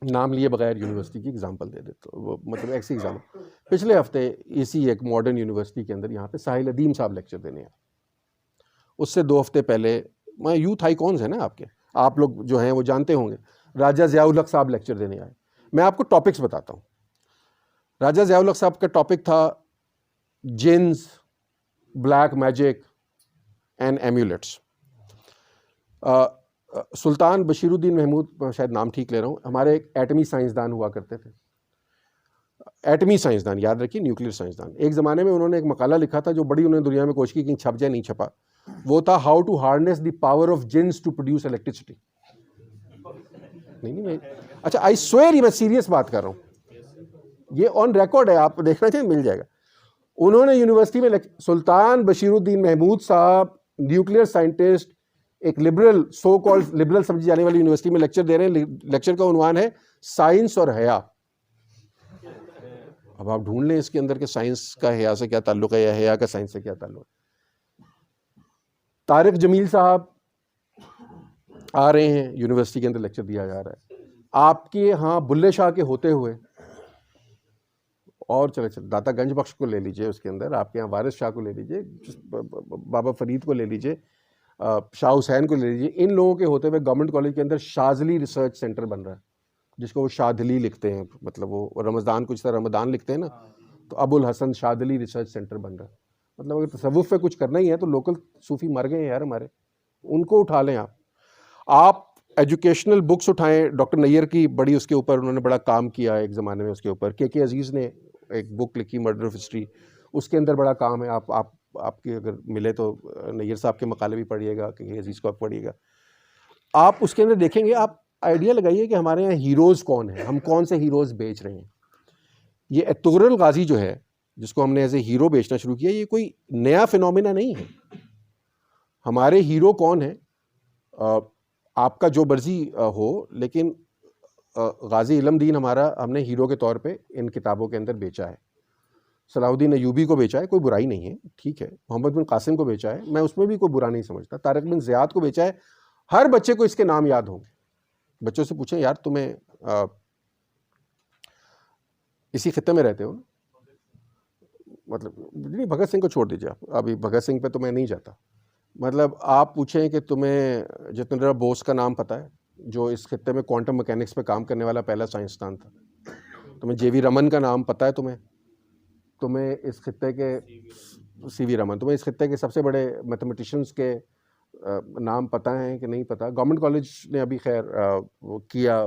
نام لیے بغیر یونیورسٹی کی اگزامپل دے دیتا ہوں, مطلب ایسی اگزامپل. پچھلے ہفتے اسی ایک ماڈرن یونیورسٹی کے اندر یہاں پہ ساحل ادیم صاحب لیکچر دینے ہیں. اس سے 2 ہفتے پہلے میں یوتھ آئیکونز ہیں نا آپ لوگ جو ہیں وہ جانتے ہوں گے, راجہ ضیاء الحق صاحب لیکچر دینے آئے. میں آپ کو ٹاپکس بتاتا ہوں. راجہ ضیاء الحق صاحب کا ٹاپک تھا جنز, بلیک میجک اینڈ ایمیولیٹس. سلطان بشیر الدین محمود, شاید نام ٹھیک لے رہا ہوں, ہمارے ایک ایٹمی سائنسدان ہوا کرتے تھے. ایٹمی سائنسدان, یاد رکھیے, نیوکلیر سائنسدان. ایک زمانے میں انہوں نے ایک مقالہ لکھا تھا جو بڑی انہوں نے دنیا میں کوشش کی کہ چھپ جائے, نہیں چھپا. وہ تھا how to harness the power of jinns to produce electricity. نہیں, اچھا آئی سویئر, میں سیریس بات کر رہا ہوں, یہ آن ریکارڈ ہے, آپ دیکھنا چاہیں مل جائے گا. انہوں نے یونیورسٹی میں سلطان بشیر الدین محمود صاحب نیوکلیر سائنٹسٹ, ایک لبرل سو کالڈ لبرل سمجھی جانے والی یونیورسٹی میں لیکچر دے رہے ہیں. لیکچر کا عنوان ہے سائنس اور حیا. اب آپ ڈھونڈ لیں اس کے اندر کہ سائنس کا حیا سے کیا تعلق ہے یا حیا کا سائنس سے کیا تعلق ہے. طارق جمیل صاحب آ رہے ہیں, یونیورسٹی کے اندر لیکچر دیا جا رہا ہے. آپ کے ہاں بلے شاہ کے ہوتے ہوئے, اور چلے داتا گنج بخش کو لے لیجئے, اس کے اندر آپ کے یہاں وارث شاہ کو لے لیجئے, بابا فرید کو لے لیجئے, شاہ حسین کو لے لیجئے. ان لوگوں کے ہوتے ہوئے گورنمنٹ کالج کے اندر شاذلی ریسرچ سینٹر بن رہا ہے, جس کو وہ شاذلی لکھتے ہیں, مطلب وہ رمضان کو جس طرح رمضان لکھتے ہیں نا, تو ابو الحسن شاذلی ریسرچ سینٹر بن رہا ہے. مطلب اگر تصوف پہ کچھ کرنا ہی ہے تو لوکل صوفی مر گئے ہیں یار ہمارے, ان کو اٹھا لیں. آپ ایجوکیشنل بکس اٹھائیں, ڈاکٹر نیئر کی بڑی اس کے اوپر انہوں نے بڑا کام کیا ایک زمانے میں اس کے اوپر. کے عزیز نے ایک بک لکھی مرڈر آف ہسٹری, اس کے اندر بڑا کام ہے. آپ کے اگر ملے تو نیئر صاحب کے مقالے بھی پڑھیے گا, کہ عزیز کو آپ پڑھیے گا. آپ اس کے اندر دیکھیں گے, آپ آئیڈیا لگائیے کہ ہمارے یہاں ہیروز کون ہیں, ہم کون سے ہیروز بیچ رہے ہیں. یہ تغرل غازی جو ہے, جس کو ہم نے ایز اے ہیرو بیچنا شروع کیا, یہ کوئی نیا فینومینا نہیں ہے. ہمارے ہیرو کون ہیں, آپ کا جو مرضی ہو, لیکن غازی علم دین ہمارا, ہم نے ہیرو کے طور پہ ان کتابوں کے اندر بیچا ہے. صلاح الدین ایوبی کو بیچا ہے, کوئی برائی نہیں ہے, ٹھیک ہے. محمد بن قاسم کو بیچا ہے, میں اس میں بھی کوئی برا نہیں سمجھتا. طارق بن زیاد کو بیچا ہے. ہر بچے کو اس کے نام یاد ہوں گے. بچوں سے پوچھیں یار تمہیں اسی خطے میں رہتے ہو نا, مطلب نہیں, بھگت سنگھ کو چھوڑ دیجیے آپ, ابھی بھگت سنگھ پہ تو میں نہیں جاتا. مطلب آپ پوچھیں کہ تمہیں جتیندر بوس کا نام پتہ ہے, جو اس خطے میں کوانٹم میکینکس پہ کام کرنے والا پہلا سائنسدان تھا. تمہیں جے وی رمن کا نام پتہ ہے, تمہیں اس خطے کے سی وی رمن, تمہیں اس خطے کے سب سے بڑے میتھمیٹیشنز کے نام پتہ ہیں کہ نہیں پتہ. گورنمنٹ کالج نے ابھی خیر وہ کیا,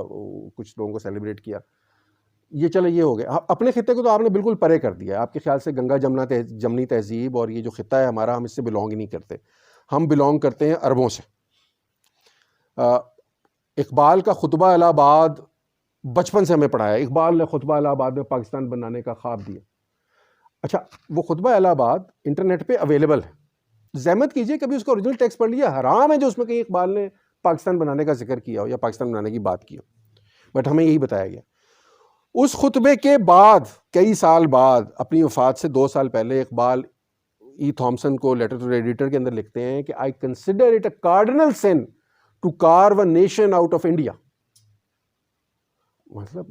کچھ لوگوں کو سیلیبریٹ کیا. یہ چلے یہ ہو گیا. اپنے خطے کو تو آپ نے بالکل پرے کر دیا. آپ کے خیال سے گنگا جمنی تہذیب اور یہ جو خطہ ہے ہمارا, ہم اس سے بلونگ ہی نہیں کرتے. ہم بلونگ کرتے ہیں عربوں سے. اقبال کا خطبہ الہ آباد بچپن سے ہمیں پڑھایا. اقبال نے خطبہ الہ آباد میں پاکستان بنانے کا خواب دیا. اچھا, وہ خطبہ الہ آباد انٹرنیٹ پہ اویلیبل ہے, زحمت کیجئے کبھی اس کا اوریجنل ٹیکسٹ پڑھ لیا. حرام ہے جو اس میں کہیں اقبال نے پاکستان بنانے کا ذکر کیا ہو یا پاکستان بنانے کی بات کی ہو, بٹ ہمیں یہی بتایا گیا. اس خطبے کے بعد کئی سال بعد, اپنی وفات سے 2 سال پہلے, اقبال ای تھامسن کو لیٹر ٹو ایڈیٹر کے اندر لکھتے ہیں کہ I consider it a cardinal sin to carve a nation out of India. مطلب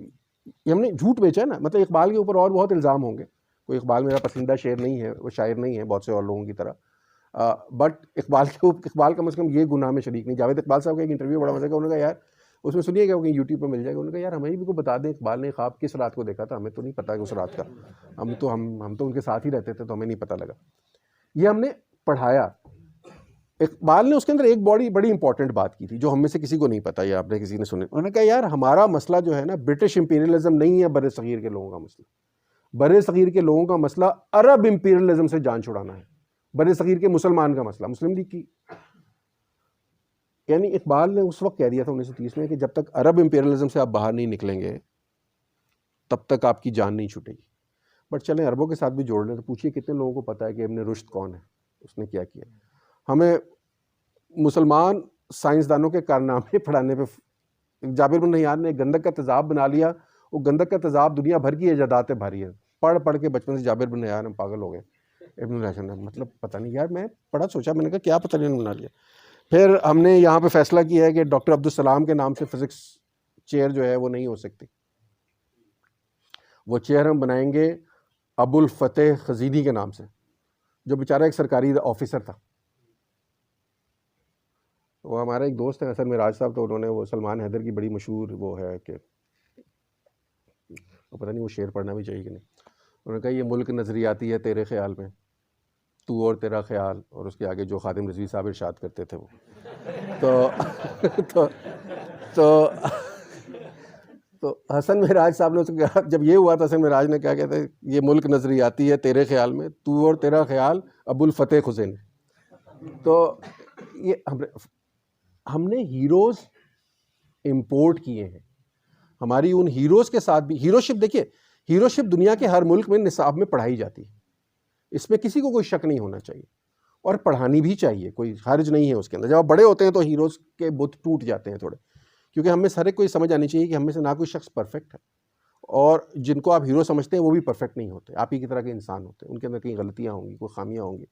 یہ ہم نے جھوٹ بیچا ہے نا. مطلب اقبال کے اوپر اور بہت الزام ہوں گے, کوئی اقبال میرا پسندیدہ شعر نہیں ہے, وہ شاعر نہیں ہے بہت سے اور لوگوں کی طرح, بٹ اقبال کم از کم یہ گناہ میں شریک نہیں. جاوید اقبال صاحب کا ایک انٹرویو بڑا مزے کا, انہوں نے کہا یار اس میں سنیے گا, کہیں یوٹیوب پہ مل جائے گا, انہوں نے کہا یار ہمیں بھی کو بتا دیں اقبال نے خواب کس رات کو دیکھا تھا, ہمیں تو نہیں پتا کہ اس رات کا, ہم تو ان کے ساتھ ہی رہتے تھے تو ہمیں نہیں پتہ لگا. یہ ہم نے پڑھایا. اقبال نے اس کے اندر ایک بڑی امپورٹنٹ بات کی تھی جو ہم میں سے کسی کو نہیں پتا, یا آپ نے کسی نے سنی. انہوں نے کہا یار ہمارا مسئلہ جو ہے نا برٹش امپیریلزم نہیں ہے بر صغیر کے لوگوں کا مسئلہ. بر صغیر کے لوگوں کا مسئلہ عرب امپیریلزم سے جان چھڑانا ہے. بر صغیر کے مسلمان کا مسئلہ مسلم لیگ کی, یعنی اقبال نے اس وقت کہہ دیا تھا 1930 میں کہ جب تک عرب امپیریلزم سے آپ باہر نہیں نکلیں گے تب تک آپ کی جان نہیں چھوٹے گی. بٹ چلیں عربوں کے ساتھ بھی جوڑ لیں تو پوچھیے کتنے لوگوں کو پتا ہے کہ ابن رشد کون ہے, اس نے کیا کیا. ہمیں مسلمان سائنسدانوں کے کارنامے پڑھانے پہ جابر بن نیار نے گندک کا تیزاب بنا لیا. وہ گندک کا تیزاب دنیا بھر کی ایجادات بھاری ہے. پڑھ کے بچپن سے جابر بن نیار ہم پاگل ہو گئے. ابن الحسن مطلب پتہ نہیں یار, میں پڑھا سوچا, میں نے کہا کیا پتہ نہیں بنا لیا. پھر ہم نے یہاں پہ فیصلہ کیا ہے کہ ڈاکٹر عبدالسلام کے نام سے فزکس چیئر جو ہے وہ نہیں ہو سکتی. وہ چیئر ہم بنائیں گے ابو الفتح خزینی کے نام سے, جو بیچارہ ایک سرکاری آفیسر تھا. وہ ہمارا ایک دوست ہے حسن معراج صاحب, تو انہوں نے وہ سلمان حیدر کی بڑی مشہور وہ ہے کہ پتہ نہیں وہ شعر پڑھنا بھی چاہیے کہ نہیں. انہوں نے کہا یہ ملک نظریاتی ہے تیرے خیال میں, تو اور تیرا خیال, اور اس کے آگے جو خادم رضوی صاحب ارشاد کرتے تھے وہ تو حسن معراج صاحب نے اس کو کہا, جب یہ ہوا تو حسن معراج نے کیا کہتے ہیں, یہ ملک نظریاتی ہے تیرے خیال میں, تو اور تیرا خیال ابو الفتح خزینی. تو یہ ہم نے ہیروز امپورٹ کیے ہیں. ہماری ان ہیروز کے ساتھ بھی ہیروشپ, دیکھیے ہیروشپ دنیا کے ہر ملک میں نصاب میں پڑھائی جاتی ہے, اس میں کسی کو کوئی شک نہیں ہونا چاہیے, اور پڑھانی بھی چاہیے, کوئی حرج نہیں ہے اس کے اندر. جب آپ بڑے ہوتے ہیں تو ہیروز کے بت ٹوٹ جاتے ہیں تھوڑے, کیونکہ ہم میں سے ہر ایک کو یہ سمجھ آنی چاہیے کہ ہم میں سے نہ کوئی شخص پرفیکٹ ہے, اور جن کو آپ ہیرو سمجھتے ہیں وہ بھی پرفیکٹ نہیں ہوتے, آپ ہی کی طرح کے انسان ہوتے ہیں, ان کے اندر کئی غلطیاں ہوں گی, کوئی خامیاں ہوں گی.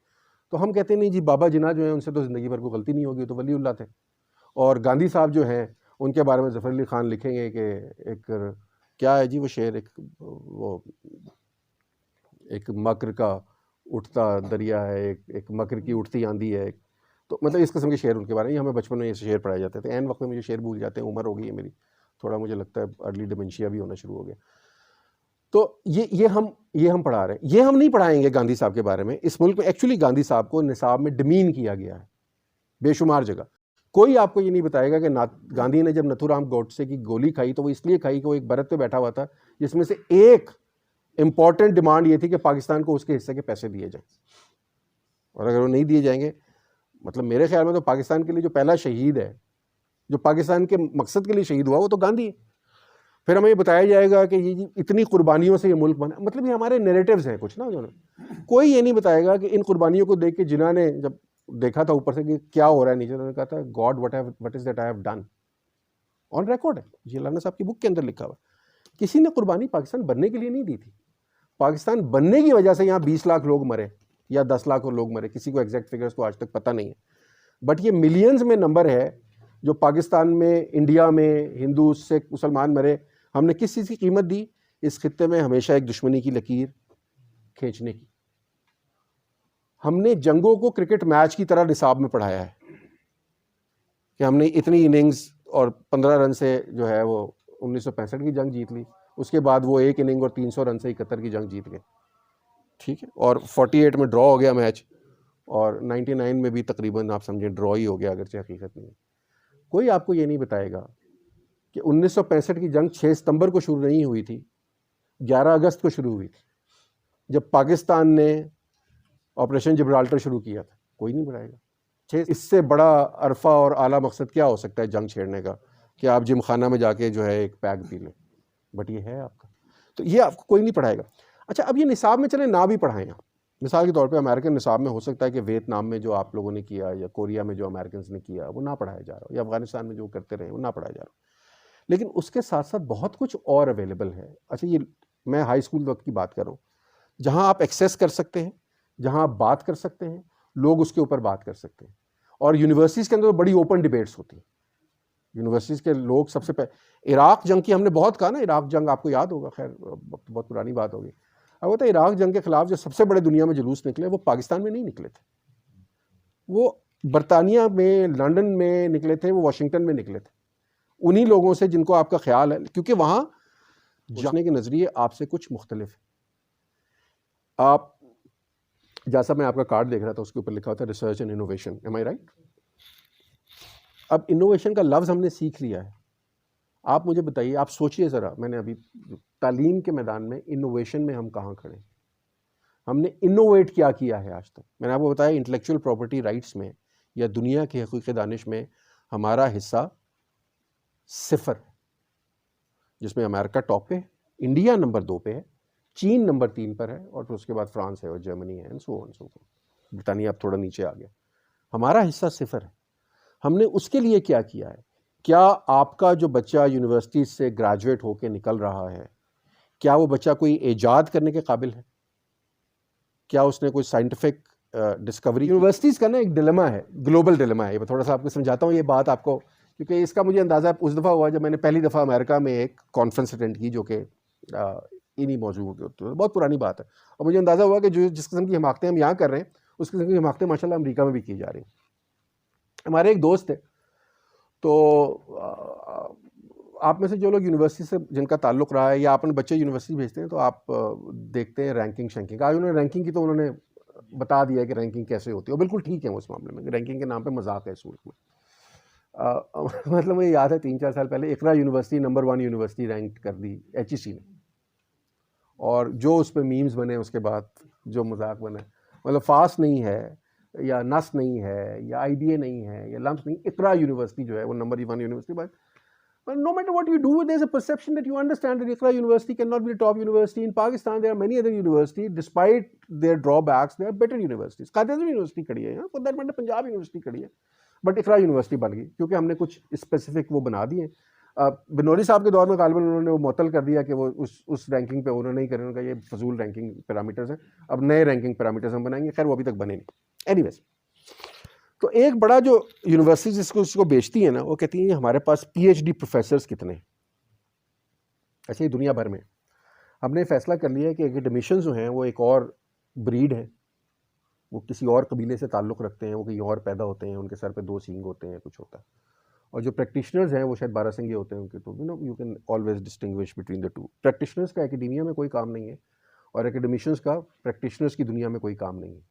تو ہم کہتے ہیں نہیں جی بابا جناح جو ہیں ان سے تو زندگی بھر کوئی غلطی نہیں ہوگی, تو ولی اللہ تھے. اور گاندھی صاحب جو ہیں ان کے بارے میں ظفر علی خان لکھیں گے کہ ایک کیا ہے جی وہ شعر, ایک مکر کا اٹھتا دریا ہے, ایک مکر کی اٹھتی آندھی ہے. تو مطلب اس قسم کے شعر ان کے بارے میں ہمیں بچپن میں یہ شعر پڑھائے جاتے تھے. عین وقت میں مجھے شعر بھول جاتے ہیں, عمر ہو گئی ہے میری, تھوڑا مجھے لگتا ہے ارلی ڈیمنشیا بھی ہونا شروع ہو گیا. تو یہ ہم پڑھا رہے ہیں. یہ ہم نہیں پڑھائیں گے گاندھی صاحب کے بارے میں. اس ملک میں ایکچولی گاندھی صاحب کو نصاب میں ڈمین کیا گیا ہے بے شمار جگہ. کوئی آپ کو یہ نہیں بتائے گا کہ گاندھی نے جب نتھو رام گوڈسے کی گولی کھائی تو وہ اس لیے کھائی کہ وہ ایک برت پہ بیٹھا ہوا تھا جس میں سے ایک امپورٹنٹ ڈیمانڈ یہ تھی کہ پاکستان کو اس کے حصے کے پیسے دیے جائیں, اور اگر وہ نہیں دیے جائیں گے, مطلب میرے خیال میں تو پاکستان کے لیے جو پہلا شہید ہے, جو پاکستان کے مقصد کے لیے شہید ہوا, وہ تو گاندھی ہے. پھر ہمیں یہ بتایا جائے گا کہ یہ اتنی قربانیوں سے یہ ملک بنا, مطلب یہ ہمارے نیریٹیوز ہیں کچھ نا. کوئی یہ نہیں بتائے گا کہ ان قربانیوں کو دیکھ کے جنہوں نے جب دیکھا تھا اوپر سے کہ کیا ہو رہا ہے نیچے, انہوں نے کہا تھا God what is that I have done, on record ہے, یہ لانا صاحب کی بک کے اندر لکھا ہوا. کسی نے قربانی پاکستان بننے کے لیے نہیں دی تھی. پاکستان بننے کی وجہ سے یہاں 20 لاکھ لوگ مرے یا 10 لاکھ لوگ مرے, کسی کو ایگزیکٹ فگرز کو آج تک پتہ نہیں ہے, بٹ یہ ملینز میں نمبر ہے جو پاکستان میں, انڈیا میں ہندو سکھ مسلمان مرے. ہم نے کس چیز کی قیمت دی اس خطے میں؟ ہمیشہ ایک دشمنی کی لکیر کھینچنے کی. ہم نے جنگوں کو کرکٹ میچ کی طرح نصاب میں پڑھایا ہے کہ ہم نے اتنی اننگز اور 15 رن سے جو ہے وہ 1965 کی جنگ جیت لی, اس کے بعد وہ ایک اننگ اور 300 رن سے 71 کی جنگ جیت گئے, ٹھیک ہے, اور 48 میں ڈرا ہو گیا میچ, اور 99 میں بھی تقریباً آپ سمجھیں ڈرا ہی ہو گیا, اگرچہ حقیقت نہیں ہے. کوئی آپ کو یہ نہیں بتائے گا کہ 1965 کی جنگ 6 ستمبر کو شروع نہیں ہوئی تھی, 11 اگست کو شروع ہوئی تھی, جب پاکستان نے آپریشن جبرالٹر شروع کیا تھا. کوئی نہیں بتائے گا. اس سے بڑا عرفہ اور اعلیٰ مقصد کیا ہو سکتا ہے جنگ چھیڑنے کا کہ آپ جم خانہ میں جا کے جو ہے ایک پیگ پی لیں, بٹ یہ ہے آپ کا. تو یہ آپ کو کوئی نہیں پڑھائے گا. اچھا اب یہ نصاب میں چلیں نہ بھی پڑھائیں, مثال کے طور پہ امریکن نصاب میں ہو سکتا ہے کہ ویتنام میں جو آپ لوگوں نے کیا یا کوریا میں جو امریکنز نے کیا وہ نہ پڑھایا جا رہا ہو, یا افغانستان میں جو کرتے رہے وہ نہ پڑھایا جا رہا ہو, لیکن اس کے ساتھ ساتھ بہت کچھ اور اویلیبل ہے. اچھا یہ میں ہائی اسکول وقت کی بات کر رہا ہوں, جہاں آپ ایکسیس کر سکتے ہیں, جہاں آپ بات کر سکتے ہیں, لوگ اس کے اوپر بات کر سکتے ہیں. اور یونیورسٹیز کے اندر بڑی اوپن ڈیبیٹس ہوتی ہیں. یونیورسٹیز کے لوگ سب سے پہلے عراق جنگ کی ہم نے بہت کہا نا, عراق جنگ آپ کو یاد ہوگا, خیر بہت پرانی بات ہوگی. اب ہوتا ہے عراق جنگ کے خلاف جو سب سے بڑے دنیا میں جلوس نکلے وہ پاکستان میں نہیں نکلے تھے, وہ برطانیہ میں, لندن میں نکلے تھے, وہ واشنگٹن میں نکلے تھے. انہی لوگوں سے جن کو آپ کا خیال ہے, کیونکہ وہاں جانے کے نظریے آپ سے کچھ مختلف ہیں. آپ جیسا میں آپ کا کارڈ دیکھ رہا تھا اس کے اوپر لکھا ہوتا ہے research and innovation, am I right? اب انوویشن کا لفظ ہم نے سیکھ لیا ہے. آپ مجھے بتائیے, آپ سوچئے ذرا, میں نے ابھی تعلیم کے میدان میں انوویشن میں ہم کہاں کھڑے ہیں؟ ہم نے انوویٹ کیا ہے آج تک؟ میں نے آپ کو بتایا انٹلیکچوئل پراپرٹی رائٹس میں یا دنیا کی حقوق دانش میں ہمارا حصہ 0 ہے, جس میں امریکہ ٹاپ پہ ہے, انڈیا نمبر 2 پہ ہے, چین نمبر 3 پر ہے, اور پھر اس کے بعد فرانس ہے اور جرمنی ہے, برطانیہ اب تھوڑا نیچے آ گیا. ہمارا حصہ 0 ہے. ہم نے اس کے لیے کیا ہے؟ کیا آپ کا جو بچہ یونیورسٹی سے گریجویٹ ہو کے نکل رہا ہے, کیا وہ بچہ کوئی ایجاد کرنے کے قابل ہے؟ کیا اس نے کوئی سائنٹیفک ڈسکوری؟ یونیورسٹیز کا نا ایک ڈیلیما ہے, گلوبل ڈیلیما ہے. میں تھوڑا سا آپ کو سمجھاتا ہوں یہ بات آپ کو, کیونکہ اس کا مجھے اندازہ اس دفعہ ہوا جب میں نے پہلی دفعہ امریکہ میں ایک کانفرنس اٹینڈ کی, جو کہ انہی موضوع کے اوپر, بہت پرانی بات ہے, اور مجھے اندازہ ہوا کہ جس قسم کی حماقتیں ہم یہاں کر رہے ہیں اس قسم کی حماقتیں ماشاءاللہ امریکہ میں بھی کی جا رہی ہیں. ہمارے ایک دوست تھے, تو آپ میں سے جو لوگ یونیورسٹی سے جن کا تعلق رہا ہے یا اپنے بچے یونیورسٹی بھیجتے ہیں تو آپ دیکھتے ہیں رینکنگ شینکنگ. آج انہوں نے رینکنگ کی تو انہوں نے بتا دیا کہ رینکنگ کیسے ہوتی ہے, اور بالکل ٹھیک ہے وہ اس معاملے میں, رینکنگ کے نام پہ مذاق ہے اس ملک میں. مطلب مجھے یاد ہے 3-4 سال پہلے اقرا یونیورسٹی نمبر 1 یونیورسٹی رینک کر دی HEC نے, اور جو اس پہ میمز بنے اس کے بعد جو مذاق بنا, مطلب فاسٹ نہیں ہے یا نس نہیں ہے یا IBA نہیں ہے یا لمس نہیں, اقرا یونیورسٹی جو ہے وہ number 1 university. But no matter what you do, there's a perception that you understand that Iqra University cannot be a top university. In Pakistan, there are many other universities, despite their drawbacks, they are better universities. Qadir University کھڑی ہے, for that matter Punjab University کھڑی ہے, but Iqra University بن گئی کیونکہ ہم نے کچھ specific وہ بنا دیے. بنوری صاحب کے دور میں غالباً انہوں نے وہ معطل کر دیا کہ وہ اس رینکنگ پہ انہوں نے نہیں کرے, انہوں نے کہا یہ فضول رینکنگ پیرامیٹرز ہیں, اب نئے رینکنگ پیرامیٹرز ہم بنائیں گے. خیر وہ ابھی تک بنے نہیں. اینی ویز, تو ایک بڑا جو یونیورسٹی جس کو بیچتی ہیں نا, وہ کہتی ہیں ہمارے پاس PhD پروفیسرز کتنے ہیں. ایسے ہی دنیا بھر میں ہم نے فیصلہ کر لیا ہے کہ ایکیڈمیشنز جو ہیں وہ ایک اور بریڈ ہے, وہ کسی اور قبیلے سے تعلق رکھتے ہیں, وہ کہیں اور پیدا ہوتے ہیں, ان کے سر پہ 2 سینگ ہوتے ہیں, کچھ ہوتا ہے. اور جو پریکٹیشنرز ہیں وہ شاید 12 سنگے ہوتے ہیں ان کے. تو you can always distinguish between the two. Practitioners کا ایکیڈیمیا میں کوئی کام نہیں ہے, اور ایکیڈمیشنز کا پریکٹیشنرز کی دنیا میں کوئی کام نہیں ہے.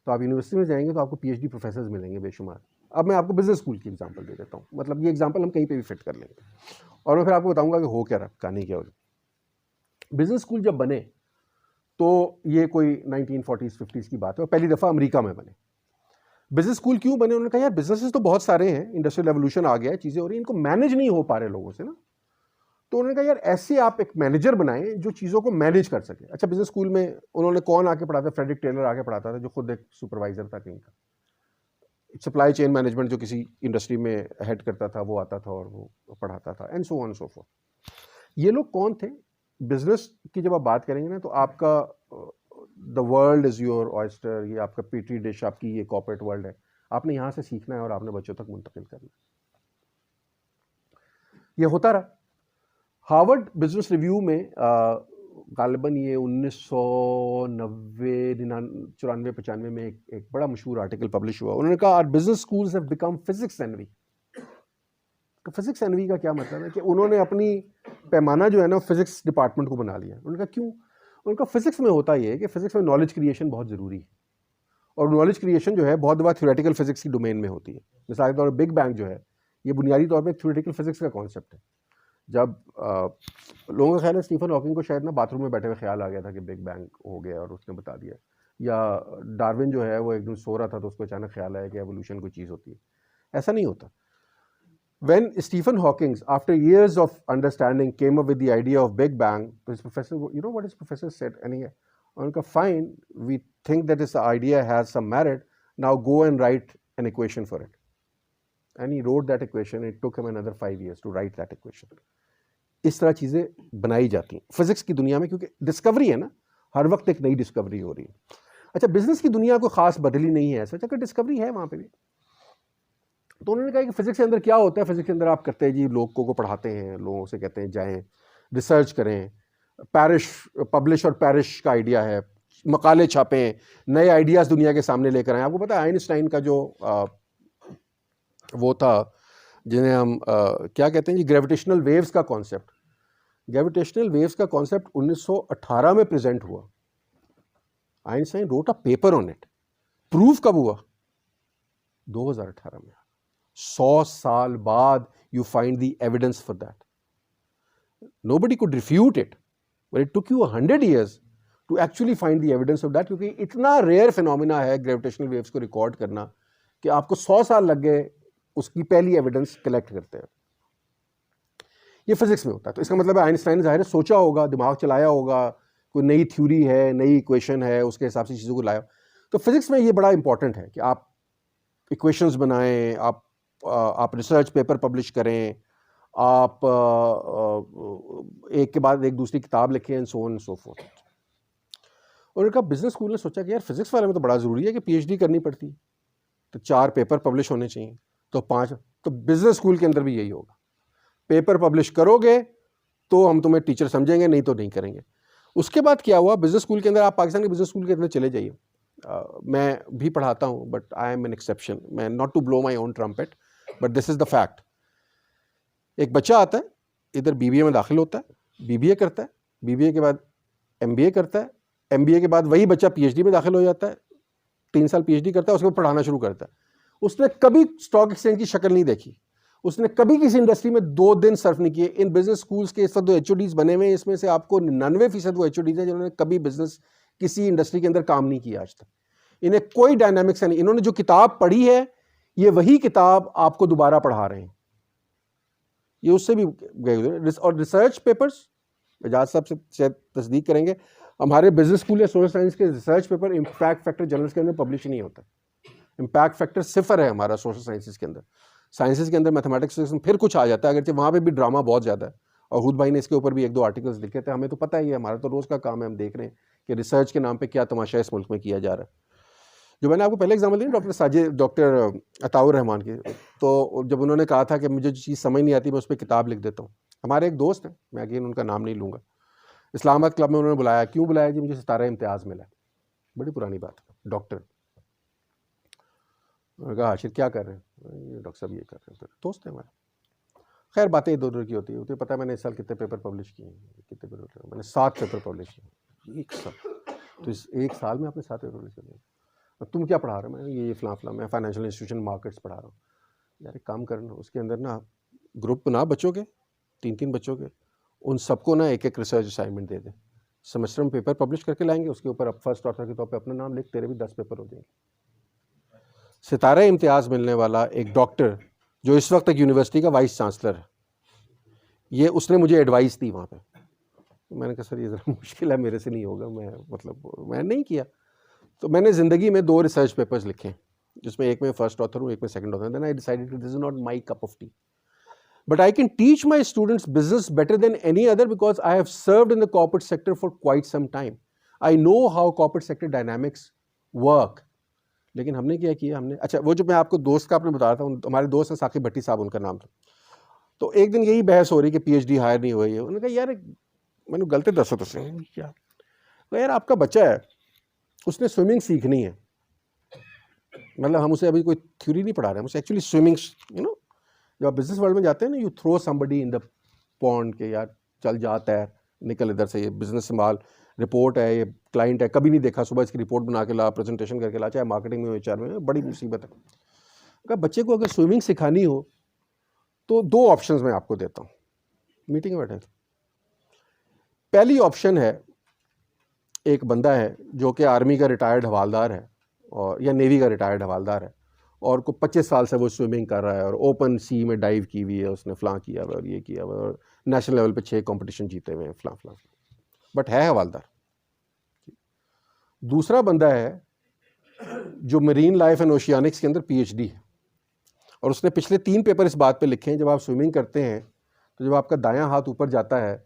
تو آپ یونیورسٹی میں جائیں گے تو آپ کو PhD پروفیسرز ملیں گے بے شمار. اب میں آپ کو بزنس اسکول کی ایگزامپل دے دیتا ہوں, مطلب یہ ایگزامپل ہم کہیں پہ بھی فٹ کر لیں گے, اور میں پھر آپ کو بتاؤں گا کہ ہو کیا رہا, کہانی کیا ہو. بزنس اسکول جب بنے تو یہ کوئی 1940s 50s کی بات ہے, اور پہلی دفعہ امریکہ میں بنے. بزنس اسکول کیوں بنے؟ انہوں نے کہا یار بزنسز تو بہت سارے ہیں, انڈسٹریل ریولوشن آ گیا ہے, چیزیں ہو رہی ہیں, ان کو مینیج نہیں ہو پا رہے لوگوں سے نا. تو انہوں نے کہا یار ایسے آپ ایک مینیجر بنائیں جو چیزوں کو مینیج کر سکے. اچھا بزنس اسکول میں انہوں نے کون آ کے پڑھاتا؟ فریڈرک ٹیلر آ کے پڑھاتا تھا, جو خود ایک سپروائزر تھا کہیں کا. سپلائی چین مینجمنٹ جو کسی انڈسٹری میں ہیڈ کرتا تھا وہ آتا تھا اور وہ پڑھاتا تھا, and so on so forth. یہ لوگ کون تھے؟ بزنس کی جب آپ بات کریں گے نا تو آپ کا دا ورلڈ از یور آئسٹر, یہ آپ کا پیٹری ڈش, آپ کی یہ کارپوریٹ ورلڈ ہے. آپ نے یہاں سے سیکھنا ہے اور آپ نے بچوں تک منتقل کرنا ہے. یہ ہوتا رہا. ہارورڈ بزنس ریویو میں غالباً یہ 1994-95 میں ایک بڑا مشہور آرٹیکل پبلش ہوا. انہوں نے کہا our business schools have become physics envy. Physics Anvi کا کیا مطلب ہے کہ انہوں نے اپنی پیمانہ جو ہے نا فزکس ڈپارٹمنٹ کو بنا لیا. انہوں نے کہا کیوں؟ ان کا فزکس میں ہوتا یہ ہے کہ فزکس میں نالج کریشن بہت ضروری ہے, اور نالج کریشن جو ہے بہت دفعہ تھیوریٹیکل فزکس کی ڈومین میں ہوتی ہے. مثال کے طور پر بگ بینگ جو ہے یہ بنیادی طور پہ تھیوریٹیکل فزکس کا کانسیپٹ ہے. جب لوگوں کا خیال ہے اسٹیفن ہاکنگ کو شاید نا باتھ روم میں بیٹھے ہوئے خیال آ گیا تھا کہ بگ بینگ ہو گیا اور اس نے بتا دیا, یا ڈارون جو ہے وہ ایک دن سو رہا تھا تو اس کو اچانک خیال آیا کہ ایوولوشن کوئی چیز ہوتی ہے. ایسا نہیں ہوتا. When Stephen Hawking, after years of understanding, came up with the idea of Big Bang, his professor, you know what his professor said? And ان کا fine, we think that this idea has some merit, now go and write an equation for it. And he wrote that equation. It took him another 5 years to write that equation. اس طرح چیزیں بنائی جاتی ہیں physics کی دنیا میں, کیونکہ Discovery ہے نا, ہر وقت ایک نئی ڈسکوری ہو رہی ہے. اچھا بزنس کی دنیا کوئی خاص بدلی نہیں ہے ایسا, کہ ڈسکوری ہے وہاں پہ بھی. تو انہوں نے کہا کہ فزکس کے اندر کیا ہوتا ہے, فزکس کے اندر آپ کرتے ہیں جی لوگوں کو پڑھاتے ہیں, لوگوں سے کہتے ہیں جائیں ریسرچ کریں, پیرش پبلش اور پیرش کا آئیڈیا ہے, مقالے چھاپیں, نئے آئیڈیاز دنیا کے سامنے لے کر آئیں. آپ کو پتہ ہے آئنسٹائن کا جو وہ تھا جنہیں ہم کیا کہتے ہیں جی, گریویٹیشنل ویوز کا کانسیپٹ. گریویٹیشنل ویوز کا کانسیپٹ 1918 میں پریزنٹ ہوا. Einstein wrote a paper on it. Proof کب ہوا؟ 2018 میں. 100 سال بعد you find the evidence for that. Nobody could refute it, but it took you 100 years to actually find the evidence of that, کیونکہ اتنا rear phenomena ہے gravitational views کو record کرنا کہ آپ کو 100 سال لگ گئے اس کی پہلی ایویڈنس کلیکٹ کرتے ہیں. یہ فزکس میں ہوتا ہے. تو اس کا مطلب ہے آئنسٹائن نے ظاہر ہے سوچا ہوگا, دماغ چلایا ہوگا, کوئی نئی تھیوری ہے, نئی ایکویشن ہے, اس کے حساب سے چیزوں کو لایا. تو فزکس میں یہ بڑا امپورٹنٹ ہے کہ آپ ایکویشنز بنائیں, آپ ریسرچ پیپر پبلش کریں, آپ ایک کے بعد ایک دوسری کتاب لکھیں, and so on and so forth. اور ان کا بزنس اسکول نے سوچا کہ یار فزکس والے میں تو بڑا ضروری ہے کہ پی ایچ ڈی کرنی پڑتی ہے, تو 4 پیپر پبلش ہونے چاہیے, تو 5. تو بزنس اسکول کے اندر بھی یہی ہوگا, پیپر پبلش کرو گے تو ہم تمہیں ٹیچر سمجھیں گے, نہیں تو نہیں کریں گے. اس کے بعد کیا ہوا بزنس اسکول کے اندر, آپ پاکستان کے بزنس اسکول کے اندر چلے جائیے, میں بھی پڑھاتا ہوں but I am an exception, میں not to blow my own trumpet but this is the fact. ایک بچہ آتا ہے ادھر بی بی اے میں داخل ہوتا ہے, بی بی اے کرتا ہے, بی بی اے کے بعد ایم بی اے کرتا ہے, ایم بی اے کے بعد وہی بچہ پی ایچ ڈی میں داخل ہو جاتا ہے, 3 سال پی ایچ ڈی کرتا ہے, اس کے بعد پڑھانا شروع کرتا ہے. اس نے کبھی اسٹاک ایکسچینج کی شکل نہیں دیکھی, اس نے کبھی کسی انڈسٹری میں 2 دن صرف نہیں کیے. ان بزنس اسکولس کے اس وقت جو ایچ او ڈیز بنے ہوئے ہیں, اس میں سے آپ کو 99% وہ ایچ او ڈیز ہیں جنہوں نے کبھی بزنس کسی انڈسٹری کے اندر کام نہیں کیا آج تک. انہیں کوئی ڈائنامکس نہیں. انہوں نے جو کتاب پڑھی ہے یہ وہی کتاب آپ کو دوبارہ پڑھا رہے ہیں. یہ اس سے بھی گئے ہوئے. اور ریسرچ پیپرز اعجاز صاحب سے شاید تصدیق کریں گے, ہمارے بزنس اسکول یا سوشل سائنس کے research paper impact factor journals کے اندر پبلش نہیں ہوتا. امپیکٹ فیکٹر 0 ہے ہمارا سوشل سائنسز کے اندر. سائنسز کے اندر میتھمیٹکس پھر کچھ آ جاتا ہے, اگرچہ وہاں پہ بھی ڈرامہ بہت زیادہ ہے, اور ہود بھائی نے اس کے اوپر بھی 1-2 آرٹیکلس لکھے تھے. ہمیں تو پتہ ہی ہے, ہمارا تو روز کا کام ہے, ہم دیکھ رہے ہیں کہ ریسرچ کے نام پہ کیا تماشا اس ملک میں کیا جا رہا ہے. جو میں نے آپ کو پہلے ایگزامپل دی ڈاکٹر عطاء الرحمان کی, تو جب انہوں نے کہا تھا کہ مجھے جو چیز سمجھ نہیں آتی میں اس پہ کتاب لکھ دیتا ہوں. ہمارے ایک دوست ہیں, میں اگین ان کا نام نہیں لوں گا, اسلام آباد کلب میں انہوں نے بلایا. کیوں بلایا جی؟ مجھے ستارہ امتیاز ملا. بڑی پرانی بات ہے, ڈاکٹر. انہوں نے کہا حاشر کیا کر رہے ہیں؟ ڈاکٹر صاحب یہ کر رہے ہیں. دوست ہیں ہمارے. خیر باتیں ادھر ادھر کی ہوتی ہے. پتہ ہے میں نے اس سال کتنے پیپر پبلش کیے ہیں؟ کتنے پیپر؟ میں نے 7 پیپر پبلش کیے 1 سال. تو اس 1 سال میں آپ نے 7 پیپر پبلش کر دیے. تم کیا پڑھا رہے ہو؟ میں یہ فلاں فلاں, میں فائنینشیل انسٹیٹیوشن مارکیٹس پڑھا رہا ہوں. یار ایک کام کرنا, اس کے اندر نا گروپ بنا بچوں کے, 3 بچوں کے, ان سب کو نا ایک ریسرچ اسائنمنٹ دے دیں. سیمسٹر میں پیپر پبلش کر کے لائیں گے, اس کے اوپر اب فرسٹ آتھر کے طور پہ اپنا نام لکھ, تیرے بھی 10 پیپر ہو جائیں گے. ستارہ امتیاز ملنے والا ایک ڈاکٹر جو اس وقت ایک یونیورسٹی کا وائس چانسلر ہے, یہ اس نے مجھے ایڈوائس دی وہاں پہ. میں نے کہا سر یہ ذرا مشکل ہے, میرے سے نہیں ہوگا, میں نہیں کیا. تو میں نے زندگی میں 2 ریسرچ پیپرز لکھے, جس میں ایک میں فرسٹ آتھر ہوں, ایک میں سیکنڈ آتھر ہوں. Then I decided that this is not my cup of tea. But I can teach my students business better than any other because I have served in the corporate sector for quite some time. I know how corporate sector dynamics work. لیکن ہم نے کیا کیا, ہم نے اچھا وہ جو میں آپ کو دوست کا آپ نے بتا رہا تھا, ہمارے دوست ہیں ثاقب بھٹی صاحب, ان کا نام تھا. تو ایک دن یہی بحث ہو رہی کہ پی ایچ ڈی ہائر نہیں ہوئی ہے. انہوں نے کہا یار میں نے غلطی دسو تو سے کیا یار, آپ کا بچہ ہے, اس نے سوئمنگ سیکھنی ہے, مطلب ہم اسے ابھی کوئی تھیوری نہیں پڑھا رہے ہیں, اسے ایکچولی سوئمنگ جب آپ بزنس ورلڈ میں جاتے ہیں نا, you through somebody in the pond کہ یار چل جاتا ہے, نکل ادھر سے, یہ بزنس سنبھال, رپورٹ ہے, یہ کلائنٹ ہے, کبھی نہیں دیکھا, صبح اس کی رپورٹ بنا کے لا, پریزنٹیشن کر کے لا, چاہے مارکیٹنگ میں HR میں, بڑی مصیبت ہے. اگر بچے کو اگر سوئمنگ سکھانی ہو تو 2 آپشنز میں آپ کو دیتا ہوں, میٹنگ میں بیٹھے. پہلی آپشن ہے, ایک بندہ ہے جو کہ آرمی کا ریٹائرڈ حوالدار ہے, اور یا نیوی کا ریٹائرڈ حوالدار ہے, اور کو 25 سال سے وہ سوئمنگ کر رہا ہے, اور اوپن سی میں ڈائیو کی ہوئی ہے, اس نے فلاں کیا ہوا, اور یہ کیا ہوا, اور نیشنل لیول پہ 6 کمپٹیشن جیتے ہوئے ہیں, فلاں فلاں, بٹ ہے حوالدار. دوسرا بندہ ہے جو مرین لائف اینڈ اوشیانکس کے اندر پی ایچ ڈی ہے, اور اس نے پچھلے 3 پیپر اس بات پہ لکھے ہیں, جب آپ سوئمنگ کرتے ہیں تو جب آپ کا دایاں ہاتھ اوپر جاتا ہے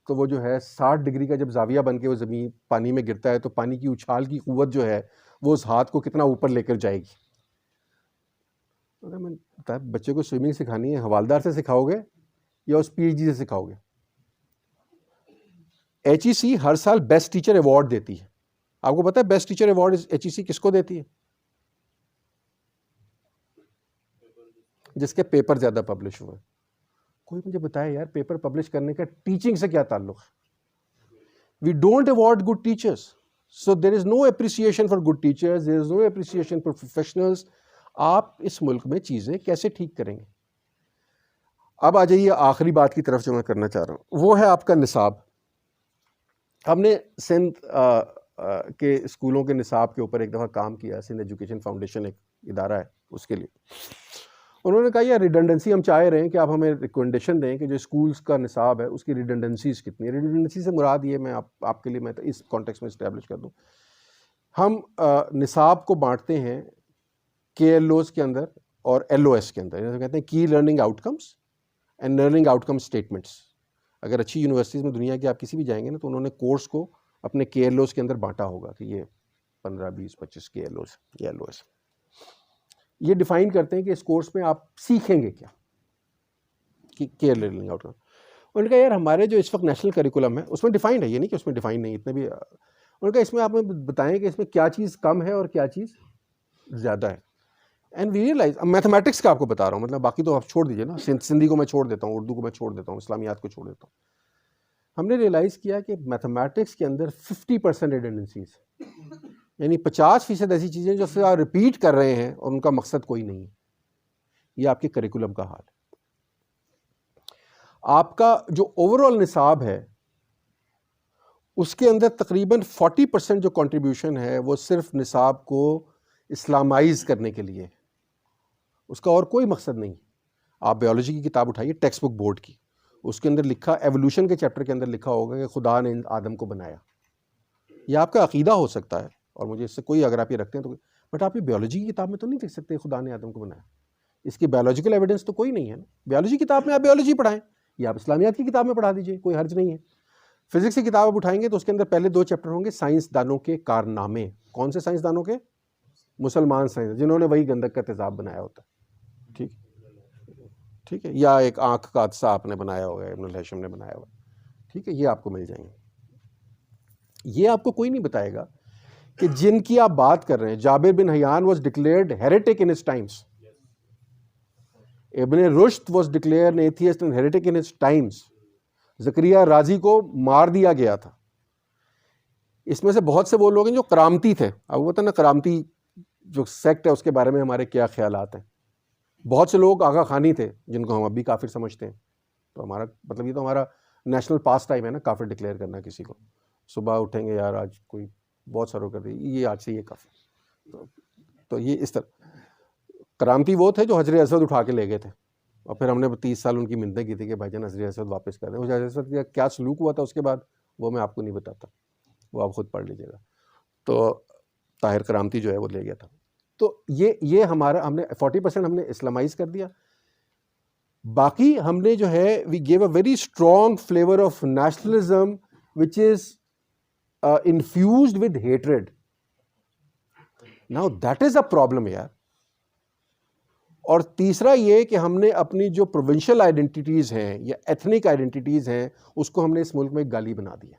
تو وہ جو ہے 60 ڈگری کا جب زاویہ بن کے وہ زمین پانی میں گرتا ہے تو پانی کی اچھال کی قوت جو ہے وہ اس ہاتھ کو کتنا اوپر لے کر جائے گی. بچے کو سوئمنگ سکھانی ہے, حوالدار سے سکھاؤ گے یا اس پی ایچ ڈی سے سکھاؤ گے؟ ایچ ای سی ہر سال بیسٹ ٹیچر ایوارڈ دیتی ہے. آپ کو پتا ہے best teacher award H E C کس کو دیتی ہے؟ جس کے پیپر زیادہ پبلش ہوئے. کوئی مجھے بتائے یار پیپر پبلش کرنے کا ٹیچنگ سے کیا تعلق ہے؟ We don't award good teachers, so there is no appreciation for good teachers, there is no appreciation for professionals. آپ اس ملک میں چیزیں کیسے ٹھیک کریں گے؟ اب آ جائیے آخری بات کی طرف جو میں کرنا چاہ رہا ہوں, وہ ہے آپ کا نصاب. ہم نے سندھ کے اسکولوں کے نصاب کے اوپر ایک دفعہ کام کیا. سندھ ایجوکیشن فاؤنڈیشن ایک ادارہ ہے, اس کے لیے انہوں نے کہا یار ریڈنڈنسی ہم چاہ رہے ہیں کہ آپ ہمیں ریکمنڈیشن دیں کہ جو اسکولس کا نصاب ہے اس کی ریڈنڈنسیز کتنی ہے. ریڈنڈنسی سے مراد یہ میں آپ کے لیے میں اس کانٹیکس میں اسٹیبلش کر دوں. ہم نصاب کو بانٹتے ہیں کے ایل اوز کے اندر اور ایل او ایس کے اندر. جیسے کہتے ہیں کی learning out comes and learning out come statements. اگر اچھی یونیورسٹیز میں دنیا کی آپ کسی بھی جائیں گے نا تو انہوں نے کورس کو اپنے کے ایل اوز کے اندر بانٹا ہوگا کہ یہ 15 20 25 کے ایل اوز یا ایل او ایس. یہ ڈیفائن کرتے ہیں کہ اس کورس میں آپ سیکھیں گے کیا, کیئر لرننگ آؤٹ کم. انہوں نے کہا یار ہمارے جو اس وقت نیشنل کریکولم ہے اس میں ڈیفائنڈ ہے, یہ نہیں کہ اس میں ڈیفائن نہیں, اتنے بھی. انہوں نے کہا اس میں آپ بتائیں کہ اس میں کیا چیز کم ہے اور کیا چیز زیادہ ہے. اینڈ وی ریئلائز, میتھمیٹکس کا آپ کو بتا رہا ہوں, مطلب باقی تو آپ چھوڑ دیجیے نا, سندھی کو میں چھوڑ دیتا ہوں, اردو کو میں چھوڑ دیتا ہوں, اسلامیات کو چھوڑ دیتا ہوں. ہم نے ریئلائز کیا کہ میتھمیٹکس کے اندر 50% ریڈنڈنسیز, یعنی 50% ایسی چیزیں جو پھر آپ ریپیٹ کر رہے ہیں اور ان کا مقصد کوئی نہیں ہے. یہ آپ کے کریکولم کا حال ہے. آپ کا جو اوور آل نصاب ہے اس کے اندر تقریباً 40% جو کنٹریبیوشن ہے وہ صرف نصاب کو اسلامائز کرنے کے لیے, اس کا اور کوئی مقصد نہیں. آپ بیولوجی کی کتاب اٹھائیے, ٹیکسٹ بک بورڈ کی, اس کے اندر لکھا ایوولوشن کے چیپٹر کے اندر لکھا ہوگا کہ خدا نے آدم کو بنایا. یہ آپ کا عقیدہ ہو سکتا ہے اور مجھے اس سے کوئی, اگر آپ یہ رکھتے ہیں تو, بٹ آپ یہ بیولوجی کی کتاب میں تو نہیں دیکھ سکتے خدا نے آدم کو بنایا. اس کی بایولوجیکل ایویڈنس تو کوئی نہیں ہے نا. بیولوجی کتاب میں آپ بیولوجی پڑھائیں یا آپ اسلامیات کی کتاب میں پڑھا دیجیے, کوئی حرج نہیں ہے. فزکس کی کتاب آپ اٹھائیں گے تو اس کے اندر پہلے 2 چیپٹر ہوں گے سائنس دانوں کے کارنامے. کون سے سائنس دانوں کے؟ مسلمان سائنس, جنہوں نے وہی گندک کا تیزاب بنایا ہوتا ہے. ٹھیک ہے, یا ایک آنکھ کا حادثہ آپ نے بنایا ہوگا, ابن الہیثم نے بنایا ہوا. ٹھیک ہے, یہ آپ کو مل جائیں گے. یہ آپ کو کوئی نہیں بتائے گا کہ جن کی آپ بات کر رہے ہیں, Jabir bin Hayyan was declared heretic in his times, Ibn Rushd was declared atheist and heretic in his times, Zakariya Razi کو مار دیا گیا تھا. اس میں سے بہت سے وہ لوگ ہیں جو کرامتی تھے. اب وہ نا کرامتی جو سیکٹ ہے اس کے بارے میں ہمارے کیا خیالات ہیں. بہت سے لوگ آغا خانی تھے جن کو ہم اب بھی کافر سمجھتے ہیں. تو ہمارا مطلب یہ تو ہمارا نیشنل پاس ٹائم ہے نا, کافر ڈکلیئر کرنا کسی کو. صبح اٹھیں گے یار آج کوئی بہت ساروں کر دی, یہ آج سے یہ کافر. تو یہ اس طرح کرامتی وہ تھے جو حجر اسود اٹھا کے لے گئے تھے, اور پھر ہم نے 30 سال ان کی منتیں کی تھی کہ بھائی جان حجر اسود واپس کر دیں. حجر اسود کا کیا سلوک ہوا تھا اس کے بعد وہ میں آپ کو نہیں بتاتا, وہ آپ خود پڑھ لیجیے گا. تو طاہر کرامتی جو ہے وہ لے گیا تھا. تو یہ ہمارا, ہم نے 40% ہم نے اسلامائز کر دیا. باقی ہم نے جو ہے we gave a very strong flavour of nationalism which is infused with hatred. Now that is a problem یار. اور تیسرا یہ کہ ہم نے اپنی جو پروونشل آئیڈینٹیٹیز ہیں یا ایتھنک آئیڈینٹیٹیز ہیں اس کو ہم نے اس ملک میں گالی بنا دیا.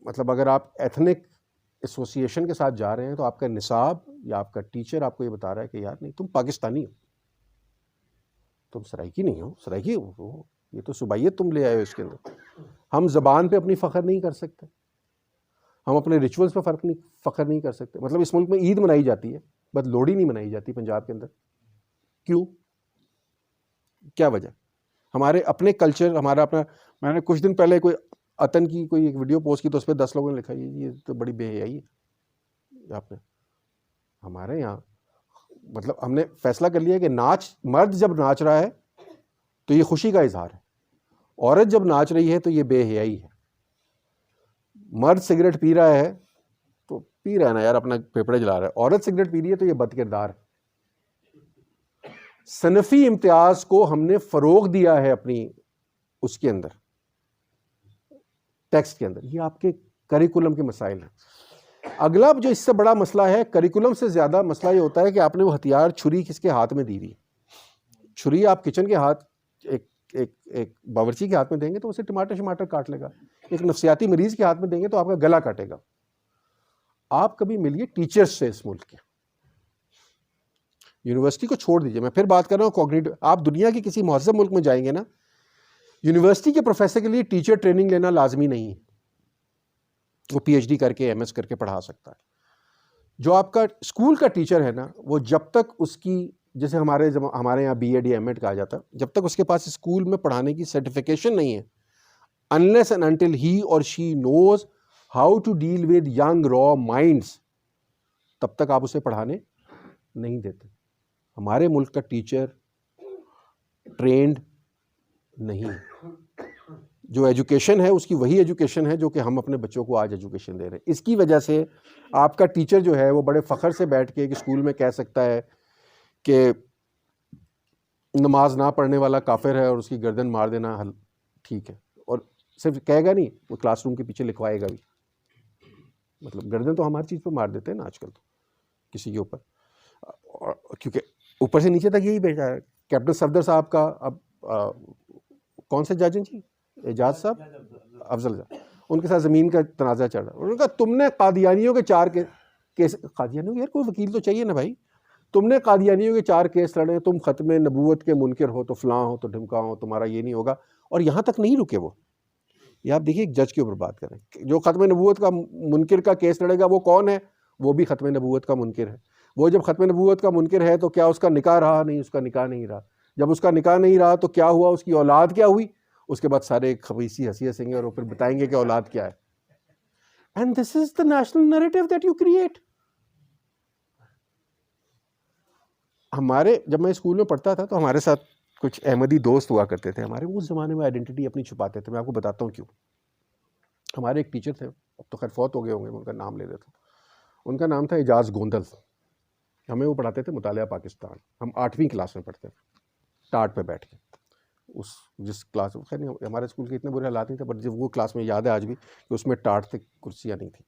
مطلب اگر آپ ایتھنک ایسوسیشن کے ساتھ جا رہے ہیں تو آپ کا نصاب یا آپ کا ٹیچر آپ کو یہ بتا رہا ہے کہ یار نہیں تم پاکستانی ہو, تم سرائکی نہیں ہو. سرائکی ہو یہ تو صوبائیت تم لے آئے ہو اس کے اندر. ہم زبان پہ اپنی فخر نہیں کر سکتے, ہم اپنے ریچولز پہ فخر نہیں کر سکتے. مطلب اس ملک میں عید منائی جاتی ہے بس لوہڑی نہیں منائی جاتی پنجاب کے اندر. کیوں؟ کیا وجہ؟ ہمارے اپنے کلچر, ہمارا اپنا. میں نے کچھ دن پہلے کوئی عطن کی کوئی ایک ویڈیو پوسٹ کی تو اس پہ 10 لوگوں نے لکھا یہ تو بڑی بے حیائی ہے آپ نے. ہمارے یہاں مطلب ہم نے فیصلہ کر لیا کہ مرد جب ناچ رہا ہے تو یہ خوشی کا اظہار ہے, عورت جب ناچ رہی ہے تو یہ بے حیائی ہے. مرد سگریٹ پی رہا ہے تو پی رہا ہے نا یار، اپنا پھیپھڑے جلا رہا ہے. عورت سگریٹ پی رہی ہے تو یہ بد کردار ہے. صنفی امتیاز کو ہم نے فروغ دیا ہے اپنی اس کے اندر، ٹیکسٹ کے اندر. یہ آپ کے کریکولم کے مسائل ہیں. اگلا جو اس سے بڑا مسئلہ ہے، کریکولم سے زیادہ مسئلہ یہ ہوتا ہے کہ آپ نے وہ ہتھیار چھری کس کے ہاتھ میں دی ہوئی. چھری آپ کچن کے ہاتھ ایک باورچی کے ہاتھ میں دیں گے تو اسے ٹماٹر کاٹ لے گا. ایک نفسیاتی مریض کے ہاتھ میں دیں گے تو آپ کا گلا کاٹے گا. آپ کبھی ملیے ٹیچرز سے اس ملک کے. یونیورسٹی کو چھوڑ دیجئے، میں پھر بات کر رہا ہوں کوگنیٹو. آپ دنیا کے کسی مہذب ملک میں جائیں گے نا، یونیورسٹی کے پروفیسر کے لیے ٹیچر ٹریننگ لینا لازمی نہیں ہے. وہ پی ایچ ڈی کر کے ایم ایس کر کے پڑھا سکتا ہے. جو آپ کا اسکول کا ٹیچر ہے نا، وہ جب تک اس کی، جیسے ہمارے یہاں بی ایڈ یا ایم ایڈ کہا جاتا ہے، جب تک اس کے پاس اسکول میں پڑھانے کی سرٹیفکیشن نہیں ہے، unless and until he or she knows how to deal with young raw minds، تب تک آپ اسے پڑھانے نہیں دیتے. ہمارے ملک کا ٹیچر ٹرینڈ نہیں. جو ایجوکیشن ہے اس کی وہی ایجوکیشن ہے جو کہ ہم اپنے بچوں کو آج ایجوکیشن دے رہے ہیں. اس کی وجہ سے آپ کا ٹیچر جو ہے وہ بڑے فخر سے بیٹھ کے ایک اسکول میں کہہ سکتا ہے کہ نماز نہ پڑھنے والا کافر ہے اور اس کی گردن مار دینا ٹھیک ہے. اور صرف کہے گا نہیں، وہ کلاس روم کے پیچھے لکھوائے گا بھی. مطلب گردن تو ہماری چیز پہ مار دیتے ہیں نا آج کل تو کسی کے اوپر، کیونکہ اوپر سے نیچے تک یہی بھیجا ہے. کیپٹن صفدر صاحب کا اب کون سے جج ہیں جی، اعجاز صاحب، افضل صاحب، ان کے ساتھ زمین کا تنازع چل رہا ہے. انہوں نے کہا تم نے قادیانیوں کے 4 کیس، قادیانیوں یار کوئی وکیل تو چاہیے نا بھائی، تم نے قادیانیوں کے 4 کیس لڑے، تم ختم نبوت کے منکر ہو تو فلاں ہو تو ڈھمکاں ہو، تمہارا یہ نہیں ہوگا. اور یہاں تک نہیں رکے وہ. یہ آپ دیکھیے ایک جج کے اوپر بات کریں، جو ختم نبوت کا منکر کا کیس لڑے گا وہ کون ہے؟ وہ بھی ختم نبوت کا منکر ہے. وہ جب ختم نبوت کا منکر ہے تو کیا اس کا نکاح رہا؟ نہیں، اس کا نکاح نہیں رہا. جب اس کا نکاح نہیں رہا تو کیا ہوا؟ اس کی اولاد کیا ہوئی؟ اس کے بعد سارے خبیثی ہنسی ہنسیں گے اور پھر بتائیں گے کہ اولاد کیا ہے. And this is the national narrative that you create. ہمارے جب میں اسکول میں پڑھتا تھا تو ہمارے ساتھ کچھ احمدی دوست ہوا کرتے تھے ہمارے. اس زمانے میں آئیڈینٹی اپنی چھپاتے تھے. میں آپ کو بتاتا ہوں کیوں. ہمارے ایک ٹیچر تھے، اب تو خیر فوت ہو گئے ہوں گے، ان کا نام لے دیتا ہوں. ان کا نام تھا اعجاز گوندل. ہمیں وہ پڑھاتے تھے مطالعہ پاکستان. ہم 8ویں کلاس میں پڑھتے تھے ٹاٹ پہ بیٹھ کے. جس کلاس میں، خیر نہیں ہمارے اسکول کے اتنے برے حالات نہیں تھے، پر جب وہ کلاس میں یاد ہے آج بھی کہ اس میں ٹاٹ تھے، کرسیاں نہیں تھیں.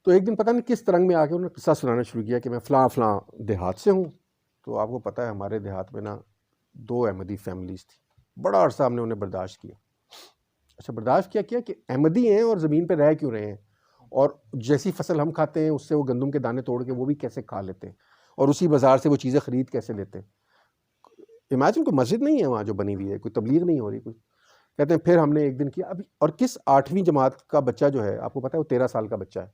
تو ایک دن پتہ نہیں کس طرح میں آ کے انہوں نے قصہ سنانا شروع کیا کہ میں فلاں دیہات سے ہوں. تو آپ کو پتہ ہے ہمارے دیہات میں نا 2 احمدی فیملیز تھی. بڑا عرصہ ہم نے انہیں برداشت کیا. اچھا برداشت کیا کہ احمدی ہیں اور زمین پہ رہ کیوں رہے ہیں، اور جیسی فصل ہم کھاتے ہیں اس سے وہ گندم کے دانے توڑ کے وہ بھی کیسے کھا لیتے ہیں، اور اسی بازار سے وہ چیزیں خرید کیسے لیتے ہیں. امیجن کوئی مسجد نہیں ہے وہاں جو بنی ہوئی ہے، کوئی تبلیغ نہیں ہو رہی کوئی. کہتے ہیں پھر ہم نے ایک دن کیا ابھی، اور کس 8ویں جماعت کا بچہ جو ہے آپ کو پتہ ہے وہ 13 سال کا بچہ ہے.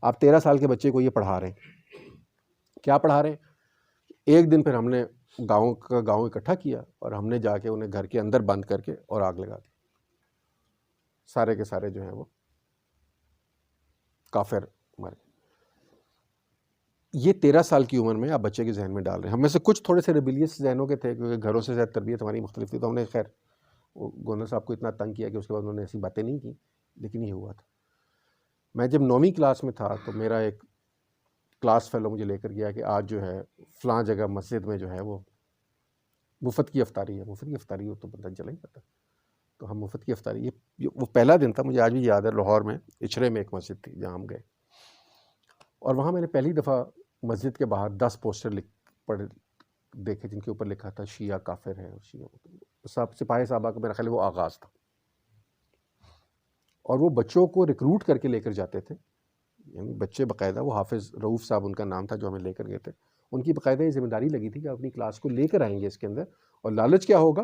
آپ 13 سال کے بچے کو یہ پڑھا رہے ہیں، کیا پڑھا رہے ہیں. ایک دن پھر ہم نے گاؤں اکٹھا کیا اور ہم نے جا کے انہیں گھر کے اندر بند کر کے اور آگ لگا دی. سارے کے سارے جو ہیں وہ کافر مارے. یہ 13 سال کی عمر میں آپ بچے کے ذہن میں ڈال رہے ہیں. ہم میں سے کچھ تھوڑے سے ریبیلیس ذہنوں کے تھے کیونکہ گھروں سے زیادہ تربیت ہماری مختلف تھی. تو ہم نے خیر گوندل صاحب کو اتنا تنگ کیا کہ اس کے بعد انہوں نے ایسی باتیں نہیں کی، لیکن یہ ہوا تھا. میں جب 9ویں کلاس میں تھا تو میرا ایک کلاس فیلو مجھے لے کر گیا کہ آج جو ہے فلاں جگہ مسجد میں جو ہے وہ مفت کی افطاری ہے. مفت کی افطاری ہو تو بندہ چلا ہی پتا. تو ہم مفت کی افطاری، یہ وہ پہلا دن تھا، مجھے آج بھی یاد ہے. لاہور میں اچھرے میں ایک مسجد تھی جہاں ہم گئے، اور وہاں میں نے پہلی دفعہ مسجد کے باہر 10 پوسٹر پڑھے دیکھے جن کے اوپر لکھا تھا شیعہ کافر ہے. اور شیعہ سپاہی صاحبہ کا میرا خیال وہ آغاز تھا. اور وہ بچوں کو ریکروٹ کر کے لے کر جاتے تھے، یعنی بچے باقاعدہ، وہ حافظ رؤوف صاحب ان کا نام تھا جو ہمیں لے کر گئے تھے. ان کی باقاعدہ یہ ذمہ داری لگی تھی کہ اپنی کلاس کو لے کر آئیں گے اس کے اندر، اور لالچ کیا ہوگا؟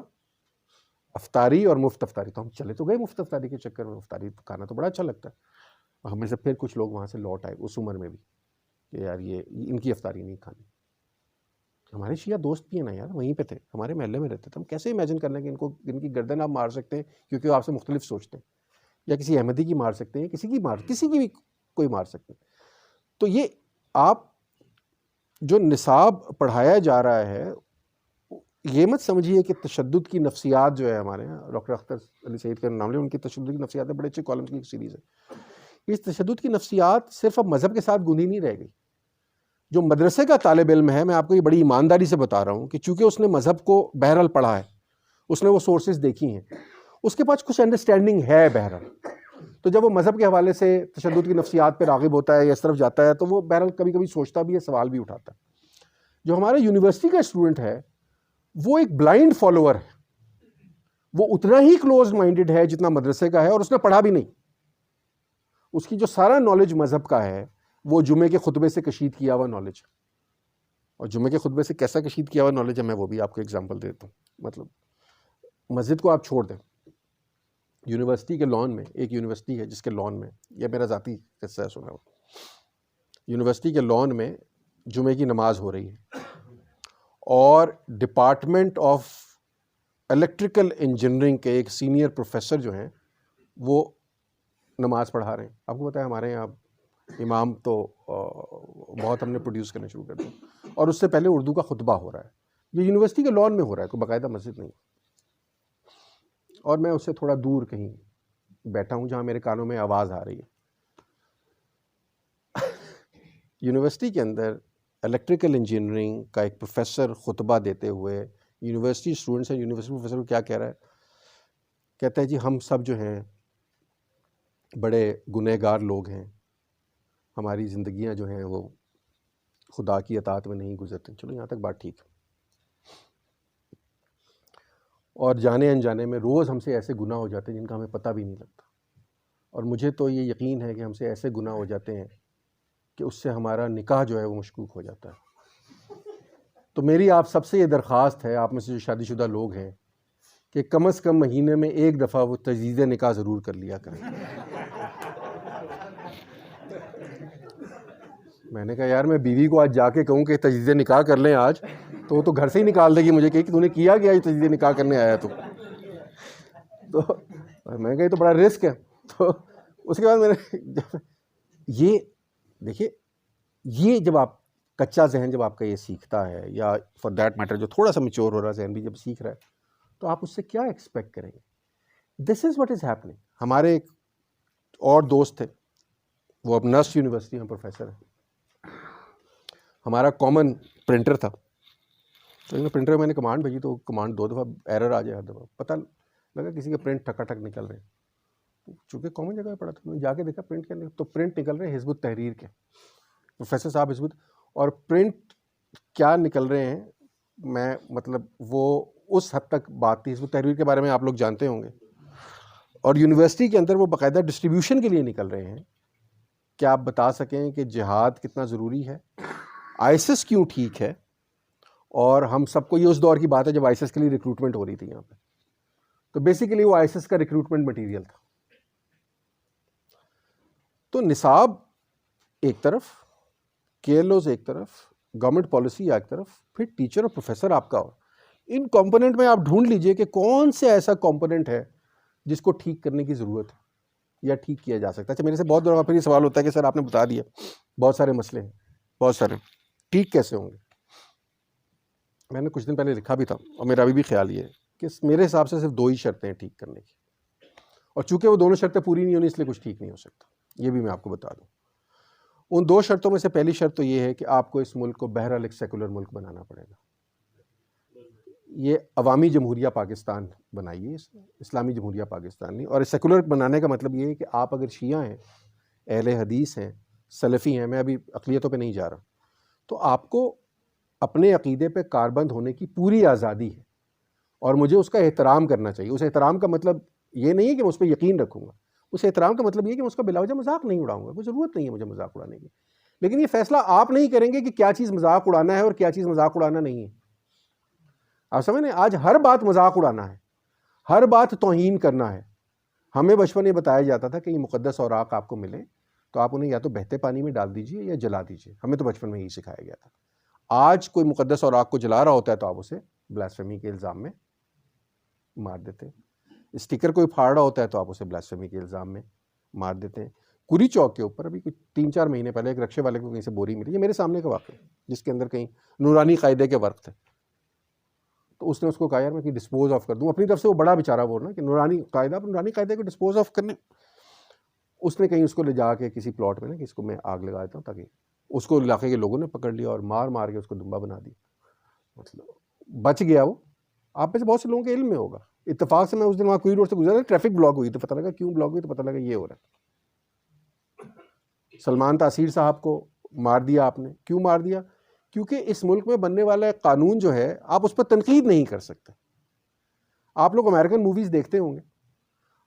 افطاری اور مفت افطاری. تو ہم چلے تو گئے مفت افطاری کے چکر میں. افطاری کھانا تو بڑا اچھا لگتا ہے. اور ہمیں سے پھر کچھ لوگ وہاں سے لوٹ آئے اس عمر میں بھی کہ یار یہ ان کی افطاری نہیں کھانی. ہمارے شیعہ دوست بھی ہیں نا یار، وہیں پہ تھے، ہمارے محلے میں رہتے تھے. ہم کیسے امیجن کر لیں کہ ان کی گردن آپ مار سکتے ہیں کیونکہ وہ آپ سے مختلف سوچتے ہیں، یا کسی احمدی کی مار سکتے ہیں، کسی کی بھی کوئی مار سکتے ہیں. تو یہ آپ جو نصاب پڑھایا جا رہا ہے یہ مت سمجھیے کہ تشدد کی نفسیات جو ہے ہمارے یہاں، ڈاکٹر اختر علی سعید کا نام لیں، ان کی تشدد کی نفسیات بڑے اچھے کالمز کی سیریز ہے. اس تشدد کی نفسیات صرف اب مذہب کے ساتھ گندھی نہیں رہ گئی. جو مدرسے کا طالب علم ہے، میں آپ کو یہ بڑی ایمانداری سے بتا رہا ہوں کہ چونکہ اس نے مذہب کو بہرحال پڑھا ہے، اس نے وہ سورسز دیکھی ہیں، اس کے پاس کچھ انڈرسٹینڈنگ ہے بہرحال، تو جب وہ مذہب کے حوالے سے تشدد کی نفسیات پہ راغب ہوتا ہے یا اس طرف جاتا ہے تو وہ بہرحال کبھی کبھی سوچتا بھی ہے، سوال بھی اٹھاتا ہے. جو ہمارا یونیورسٹی کا اسٹوڈنٹ ہے وہ ایک بلائنڈ فالوور ہے، وہ اتنا ہی کلوز مائنڈڈ ہے جتنا مدرسے کا ہے، اور اس نے پڑھا بھی نہیں. اس کی جو سارا نالج مذہب کا ہے وہ جمعے کے خطبے سے کشید کیا ہوا نالج ہے. اور جمعے کے خطبے سے کیسا کشید کیا ہوا نالج ہے، میں وہ بھی آپ کو ایگزامپل دیتا ہوں. مطلب مسجد کو آپ چھوڑ دیں، یونیورسٹی کے لان میں، ایک یونیورسٹی ہے جس کے لان میں، یہ میرا ذاتی قصہ ہے سنا ہوا، یونیورسٹی کے لان میں جمعے کی نماز ہو رہی ہے اور ڈپارٹمنٹ آف الیکٹریکل انجینئرنگ کے ایک سینئر پروفیسر جو ہیں وہ نماز پڑھا رہے ہیں. آپ کو پتہ ہے ہمارے یہاں امام تو بہت ہم نے پروڈیوس کرنا شروع کر دیا، اور اس سے پہلے اردو کا خطبہ ہو رہا ہے. یہ یونیورسٹی کے لان میں ہو رہا ہے، کوئی باقاعدہ مسجد نہیں. اور میں اس سے تھوڑا دور کہیں بیٹھا ہوں جہاں میرے کانوں میں آواز آ رہی ہے. یونیورسٹی کے اندر الیکٹریکل انجینئرنگ کا ایک پروفیسر خطبہ دیتے ہوئے یونیورسٹی اسٹوڈنٹس ہیں، یونیورسٹی پروفیسر کو کیا کہہ رہا ہے، کہتا ہے جی ہم سب جو ہیں بڑے گنہگار لوگ ہیں، ہماری زندگیاں جو ہیں وہ خدا کی اطاعت میں نہیں گزرتی. چلو یہاں تک بات ٹھیک ہے. اور جانے انجانے میں روز ہم سے ایسے گناہ ہو جاتے ہیں جن کا ہمیں پتہ بھی نہیں لگتا، اور مجھے تو یہ یقین ہے کہ ہم سے ایسے گناہ ہو جاتے ہیں کہ اس سے ہمارا نکاح جو ہے وہ مشکوک ہو جاتا ہے. تو میری آپ سب سے یہ درخواست ہے، آپ میں سے جو شادی شدہ لوگ ہیں، کہ کم از کم مہینے میں ایک دفعہ وہ تجدید نکاح ضرور کر لیا کریں. میں نے کہا یار میں بیوی کو آج جا کے کہوں کہ تجدید نکاح کر لیں آج، تو وہ تو گھر سے ہی نکال دے گی مجھے کہ تو نے کیا یہ تجدید نکاح کرنے آیا تو میں نے کہا یہ تو بڑا رسک ہے. تو اس کے بعد میں نے یہ دیکھیے، یہ جب آپ کچا ذہن جب آپ کا یہ سیکھتا ہے، یا فار دیٹ میٹر جو تھوڑا سا میچور ہو رہا ذہن بھی جب سیکھ رہا ہے، تو آپ اس سے کیا ایکسپیکٹ کریں گے. دس از واٹ از ہیپننگ. ہمارے ایک اور دوست تھے، وہ اب نرس یونیورسٹی میں پروفیسر ہیں. ہمارا کامن پرنٹر تھا، تو پرنٹر میں نے کمانڈ بھیجی تو کمانڈ 2 دفعہ ایرر آ جائے، ہر دفعہ پتہ لگا کسی کے پرنٹ ٹھکا ٹھک نکل رہے ہیں. چونکہ کامن جگہ پڑا تھا، میں نے جا کے دیکھا پرنٹ کے تو پرنٹ نکل رہے ہیں حزب التحریر کے، پروفیسر صاحب حزب. اور پرنٹ کیا نکل رہے ہیں، میں مطلب وہ اس حد تک بات تھی. حزب التحریر کے بارے میں آپ لوگ جانتے ہوں گے، اور یونیورسٹی کے اندر وہ باقاعدہ ڈسٹریبیوشن کے لیے نکل رہے ہیں. کیا آپ بتا سکیں کہ جہاد کتنا ضروری ہے، آئیسس کیوں ٹھیک ہے، اور ہم سب کو یہ اس دور کی بات ہے جب آئیسس کے لیے ریکروٹمنٹ ہو رہی تھی یہاں پہ. تو بیسیکلی وہ آئیسس کا ریکروٹمنٹ مٹیریل تھا. تو نصاب ایک طرف، کے ایل اوز ایک طرف، گورنمنٹ پالیسی ایک طرف، پھر ٹیچر اور پروفیسر آپ کا. ان کمپوننٹ میں آپ ڈھونڈ لیجئے کہ کون سے ایسا کمپوننٹ ہے جس کو ٹھیک کرنے کی ضرورت ہے یا ٹھیک کیا جا سکتا ہے. اچھا میرے سے بہت دفعہ پھر یہ سوال ہوتا ہے کہ سر آپ نے بتا دیا بہت سارے مسئلے ہیں، بہت سارے، ٹھیک کیسے ہوں گے. میں نے کچھ دن پہلے لکھا بھی تھا، اور میرا ابھی بھی خیال یہ ہے کہ میرے حساب سے صرف 2 ہی شرطیں ہیں ٹھیک کرنے کی، اور چونکہ وہ دونوں شرطیں پوری نہیں ہونی اس لیے کچھ ٹھیک نہیں ہو سکتا. یہ بھی میں آپ کو بتا دوں. ان 2 شرطوں میں سے پہلی شرط تو یہ ہے کہ آپ کو اس ملک کو بہرحال ایک سیکولر ملک بنانا پڑے گا. یہ عوامی جمہوریہ پاکستان بنائیے، اسلامی جمہوریہ پاکستان نہیں. اور سیکولر بنانے کا مطلب یہ ہے کہ آپ اگر شیعہ ہیں، اہل حدیث ہیں، سلفی ہیں، میں ابھی اقلیتوں پہ نہیں جا رہا، تو آپ کو اپنے عقیدے پہ کاربند ہونے کی پوری آزادی ہے، اور مجھے اس کا احترام کرنا چاہیے. اس احترام کا مطلب یہ نہیں ہے کہ میں اس پہ یقین رکھوں گا، اس احترام کا مطلب یہ ہے کہ میں اس کا بلا وجہ مذاق نہیں اڑاؤں گا. کوئی ضرورت نہیں ہے مجھے مذاق اڑانے کی، لیکن یہ فیصلہ آپ نہیں کریں گے کہ کیا چیز مذاق اڑانا ہے اور کیا چیز مذاق اڑانا نہیں ہے. آپ سمجھیں، آج ہر بات مذاق اڑانا ہے، ہر بات توہین کرنا ہے. ہمیں بچپن میں بتایا جاتا تھا کہ یہ مقدس اوراق آپ کو ملیں تو آپ انہیں یا تو بہتے پانی میں ڈال دیجئے یا جلا دیجئے. ہمیں تو بچپن میں یہی سکھایا گیا تھا. آج کوئی مقدس اوراق کو جلا رہا ہوتا ہے تو آپ اسے بلاسفیمی کے الزام میں مار دیتے ہیں. اسٹیکر کوئی پھاڑ رہا ہوتا ہے تو آپ اسے بلاسفیمی کے الزام میں مار دیتے ہیں. کوری چوک کے اوپر ابھی کچھ 3-4 مہینے پہلے ایک رکشے والے کو کہیں سے بوری ملی، یہ میرے سامنے کا واقعہ، جس کے اندر کہیں نورانی قاعدے کے ورق تھے. تو اس نے اس کو کہا یار میں کہ ڈسپوز آف کر دوں اپنی طرف سے. وہ بڑا بیچارہ وہ نا کہ نورانی قاعدہ, نورانی قاعدے کو ڈسپوز آف کرنے, اس نے کہیں اس کو لے جا کے کسی پلاٹ میں نا کہ اس کو میں آگ لگا دیتا ہوں, تاکہ اس کو علاقے کے لوگوں نے پکڑ لیا اور مار مار کے اس کو دمبا بنا دی. مطلب بچ گیا وہ. آپ میں سے بہت سے لوگوں کے علم میں ہوگا. اتفاق سے میں اس دن وہاں کوئی روڈ سے گزرا, ٹریفک بلاک ہوئی, تو پتہ لگا کیوں بلاک ہوئی, تو پتہ لگا یہ ہو رہا ہے. سلمان تاثیر صاحب کو مار دیا آپ نے. کیوں مار دیا؟ کیونکہ اس ملک میں بننے والا قانون جو ہے آپ اس پر تنقید نہیں کر سکتے. آپ لوگ امریکن موویز دیکھتے ہوں گے,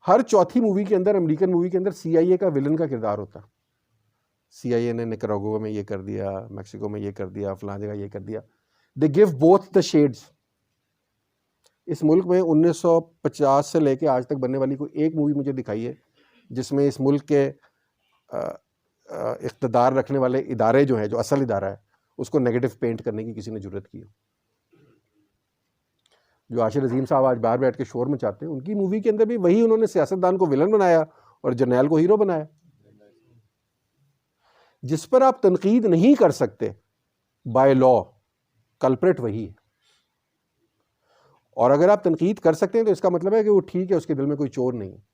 ہر چوتھی مووی کے اندر, امریکن مووی کے اندر سی آئی اے کا ولن کا کردار ہوتا. سی آئی اے نے نکراگوا میں یہ کر دیا, میکسیکو میں یہ کر دیا, فلاں جگہ یہ کر دیا. دے گیو بوتھ دا شیڈز. اس ملک میں 1950 سے لے کے آج تک بننے والی کوئی ایک مووی مجھے دکھائی ہے جس میں اس ملک کے اقتدار رکھنے والے ادارے جو ہیں, جو اصل ادارہ ہے, اس کو نیگیٹو پینٹ کرنے کی کسی نے جرت کی. جو عاشر عظیم صاحب آج باہر بیٹھ کے شور مچاتے ہیں, ان کی مووی کے اندر بھی وہی انہوں نے سیاستدان کو ولن بنایا اور جرنیل کو ہیرو بنایا. جس پر آپ تنقید نہیں کر سکتے بائی لا, کلپریٹ وہی ہے. اور اگر آپ تنقید کر سکتے ہیں تو اس کا مطلب ہے کہ وہ ٹھیک ہے, اس کے دل میں کوئی چور نہیں ہے.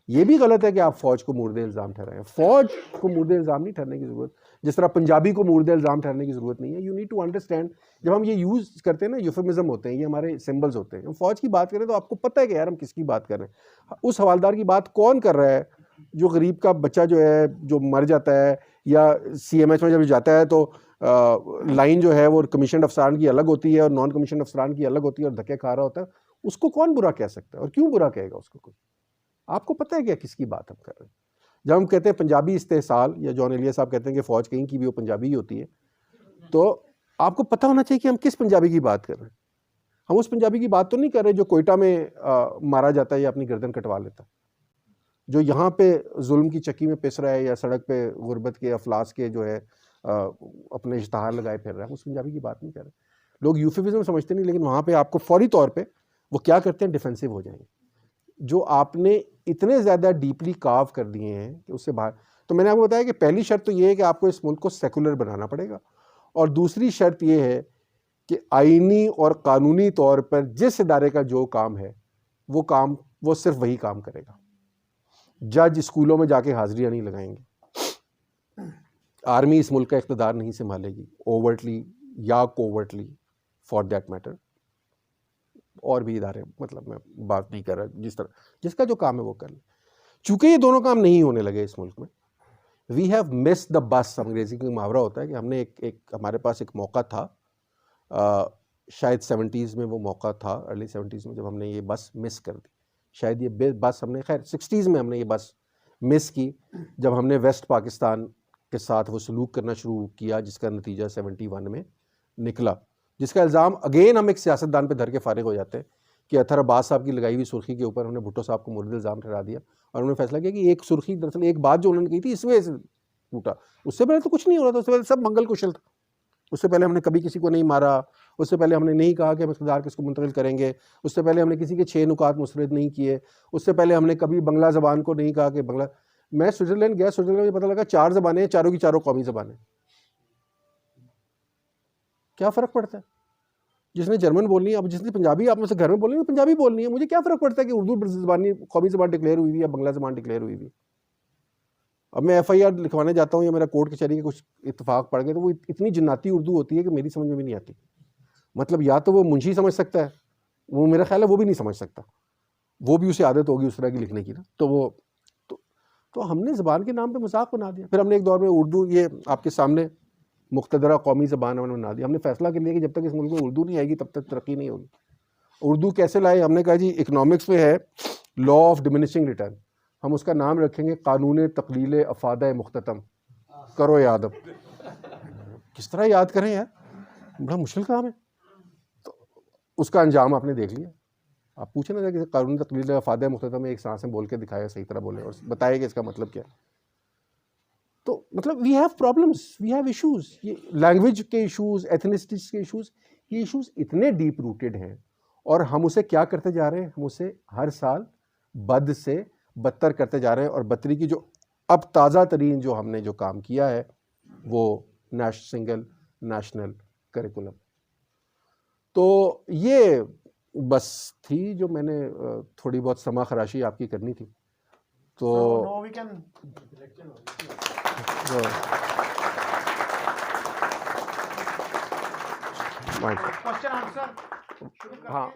یہ بھی غلط ہے کہ آپ فوج کو مورد الزام ٹھہرائیں. فوج کو مورد الزام نہیں ٹھہرنے کی ضرورت, جس طرح پنجابی کو مورد الزام ٹھہرنے کی ضرورت نہیں ہے. یو نیڈ ٹو انڈرسٹینڈ, جب ہم یہ یوز کرتے ہیں نا, یوفیمزم ہوتے ہیں, یہ ہمارے سمبلز ہوتے ہیں. ہم فوج کی بات کریں تو آپ کو پتہ ہے کہ یار ہم کس کی بات کر رہے ہیں. اس حوالدار کی بات کون کر رہا ہے جو غریب کا بچہ جو ہے جو مر جاتا ہے, یا سی ایم ایچ میں جب جاتا ہے تو لائن جو ہے وہ کمیشنڈ افسران کی الگ ہوتی ہے اور نان کمیشنڈ افسران کی الگ ہوتی ہے, اور دھکے کھا رہا ہوتا ہے. اس کو کون برا کہہ سکتا ہے, اور کیوں برا کہے گا اس کو کوئی؟ آپ کو پتہ ہے کیا کس کی بات ہم کر رہے ہیں. جب ہم کہتے ہیں پنجابی استحصال, یا جان ایلیا صاحب کہتے ہیں کہ فوج کہیں کی بھی وہ پنجابی ہی ہوتی ہے, تو آپ کو پتہ ہونا چاہیے کہ ہم کس پنجابی کی بات کر رہے ہیں. ہم اس پنجابی کی بات تو نہیں کر رہے جو کوئٹہ میں مارا جاتا ہے یا اپنی گردن کٹوا لیتا ہے, جو یہاں پہ ظلم کی چکی میں پس رہا ہے, یا سڑک پہ غربت کے افلاس کے جو ہے اپنے اشتہار لگائے پھر رہا ہے. اس پنجابی کی بات نہیں کر رہے. لوگ یوفیمزم سمجھتے نہیں, لیکن وہاں پہ آپ کو فوری طور پہ وہ کیا کرتے ہیں, ڈیفینسو ہو جائیں گے. جو آپ نے اتنے زیادہ ڈیپلی کاو کر دیے ہیں کہ اس سے باہر. تو میں نے آپ کو بتایا کہ پہلی شرط تو یہ ہے کہ آپ کو اس ملک کو سیکولر بنانا پڑے گا, اور دوسری شرط یہ ہے کہ آئینی اور قانونی طور پر جس ادارے کا جو کام ہے وہ کام وہ صرف وہی کام کرے گا. جج اسکولوں میں جا کے حاضریاں نہیں لگائیں گے. آرمی اس ملک کا اقتدار نہیں سنبھالے گی, اوورٹلی یا کوورٹلی فار دیٹ میٹر. اور بھی ادارے, مطلب میں بات نہیں کر رہا, جس طرح جس کا جو کام ہے وہ کر لیں. چونکہ یہ دونوں کام نہیں ہونے لگے اس ملک میں, وی ہیو مس دا بس. انگریزی کا محاورہ ہوتا ہے کہ ہم نے ہمارے پاس ایک موقع تھا, شاید 70s میں وہ موقع تھا, ارلی 70s میں, جب ہم نے یہ بس مس کر دی. شاید یہ بس ہم نے, خیر 60s میں ہم نے یہ بس مس کی, جب ہم نے ویسٹ پاکستان کے ساتھ وہ سلوک کرنا شروع کیا, جس کا نتیجہ 71 میں نکلا, جس کا الزام اگین ہم ایک سیاستدان پہ دھر کے فارغ ہو جاتے ہیں کہ اطہر عباس صاحب کی لگائی ہوئی سرخی کے اوپر ہم نے بھٹو صاحب کو مورد الزام ٹھہرا دیا, اور انہوں نے فیصلہ کیا کہ ایک سرخی دراصل ایک بات جو انہوں نے کہی تھی اس وجہ سے ٹوٹا. اس سے پہلے تو کچھ نہیں ہو رہا تھا, اس سے پہلے سب منگل کشل تھا. اس سے پہلے ہم نے کبھی کسی کو نہیں مارا, اس سے پہلے ہم نے نہیں کہا کہ ہم اقتدار کس کو منتقل کریں گے, اس سے پہلے ہم نے کسی کے 6 نکات مسترد نہیں کیے, اس سے پہلے ہم نے کبھی بنگلہ زبان کو نہیں کہا کہ بنگلہ. میں سوئٹزرلینڈ گیا, سوئٹزرلینڈ میں پتہ لگا 4 زبانیں ہیں, چاروں کی چاروں قومی زبانیں. کیا فرق پڑتا ہے؟ جس نے جرمن بولنی ہے, اب جس نے پنجابی آپ میں سے گھر میں بولنی ہے پنجابی بولنی ہے, مجھے کیا فرق پڑتا ہے کہ اردو زبانی قومی زبان ڈکلیئر ہوئی ہوئی یا بنگلہ زبان ڈکلیئر ہوئی ہوئی. اب میں FIR لکھوانے جاتا ہوں یا میرا کورٹ کچہری کے کچھ اتفاق پڑ گئے, تو وہ اتنی جناتی اردو ہوتی ہے کہ میری سمجھ میں بھی نہیں آتی. مطلب یا تو وہ منشی سمجھ سکتا ہے, وہ میرا خیال ہے وہ بھی نہیں سمجھ سکتا, وہ بھی اسے عادت ہوگی اس طرح کی لکھنے کی نا. تو ہم نے زبان کے نام پہ مذاق بنا دیا. پھر ہم نے ایک دور میں اردو, یہ آپ کے سامنے مقتدرہ قومی زبان ہم نے بنا دی. ہم نے فیصلہ کر لیا کہ جب تک اس ملک میں اردو نہیں آئے گی تب تک ترقی نہیں ہوگی. اردو کیسے لائے؟ ہم نے کہا جی اکنامکس میں ہے لا آف ڈیمینشنگ ریٹرن, ہم اس کا نام رکھیں گے قانون تقلیل افادہ مختتم. کرو یاد. اب کس طرح یاد کریں یار, بڑا مشکل کام ہے. تو اس کا انجام آپ نے دیکھ لیا. آپ پوچھیں نا کہ قانون تقلیل افادہ مختتم میں ایک سانس میں بول کے دکھایا, صحیح طرح بولے اور بتائے کہ اس کا مطلب کیا ہے. تو مطلب we have problems, we have issues. یہ لینگویج کے ایشوز, ایتھنسٹیز کے ایشوز, یہ ایشوز اتنے ڈیپ روٹیڈ ہیں, اور ہم اسے کیا کرتے جا رہے ہیں, ہم اسے ہر سال بد سے بدتر کرتے جا رہے ہیں. اور بدتری کی جو اب تازہ ترین جو ہم نے جو کام کیا ہے وہ سنگل نیشنل کریکولم. تو یہ بس تھی جو میں نے تھوڑی بہت سما خراشی آپ کی کرنی تھی. تو ہاں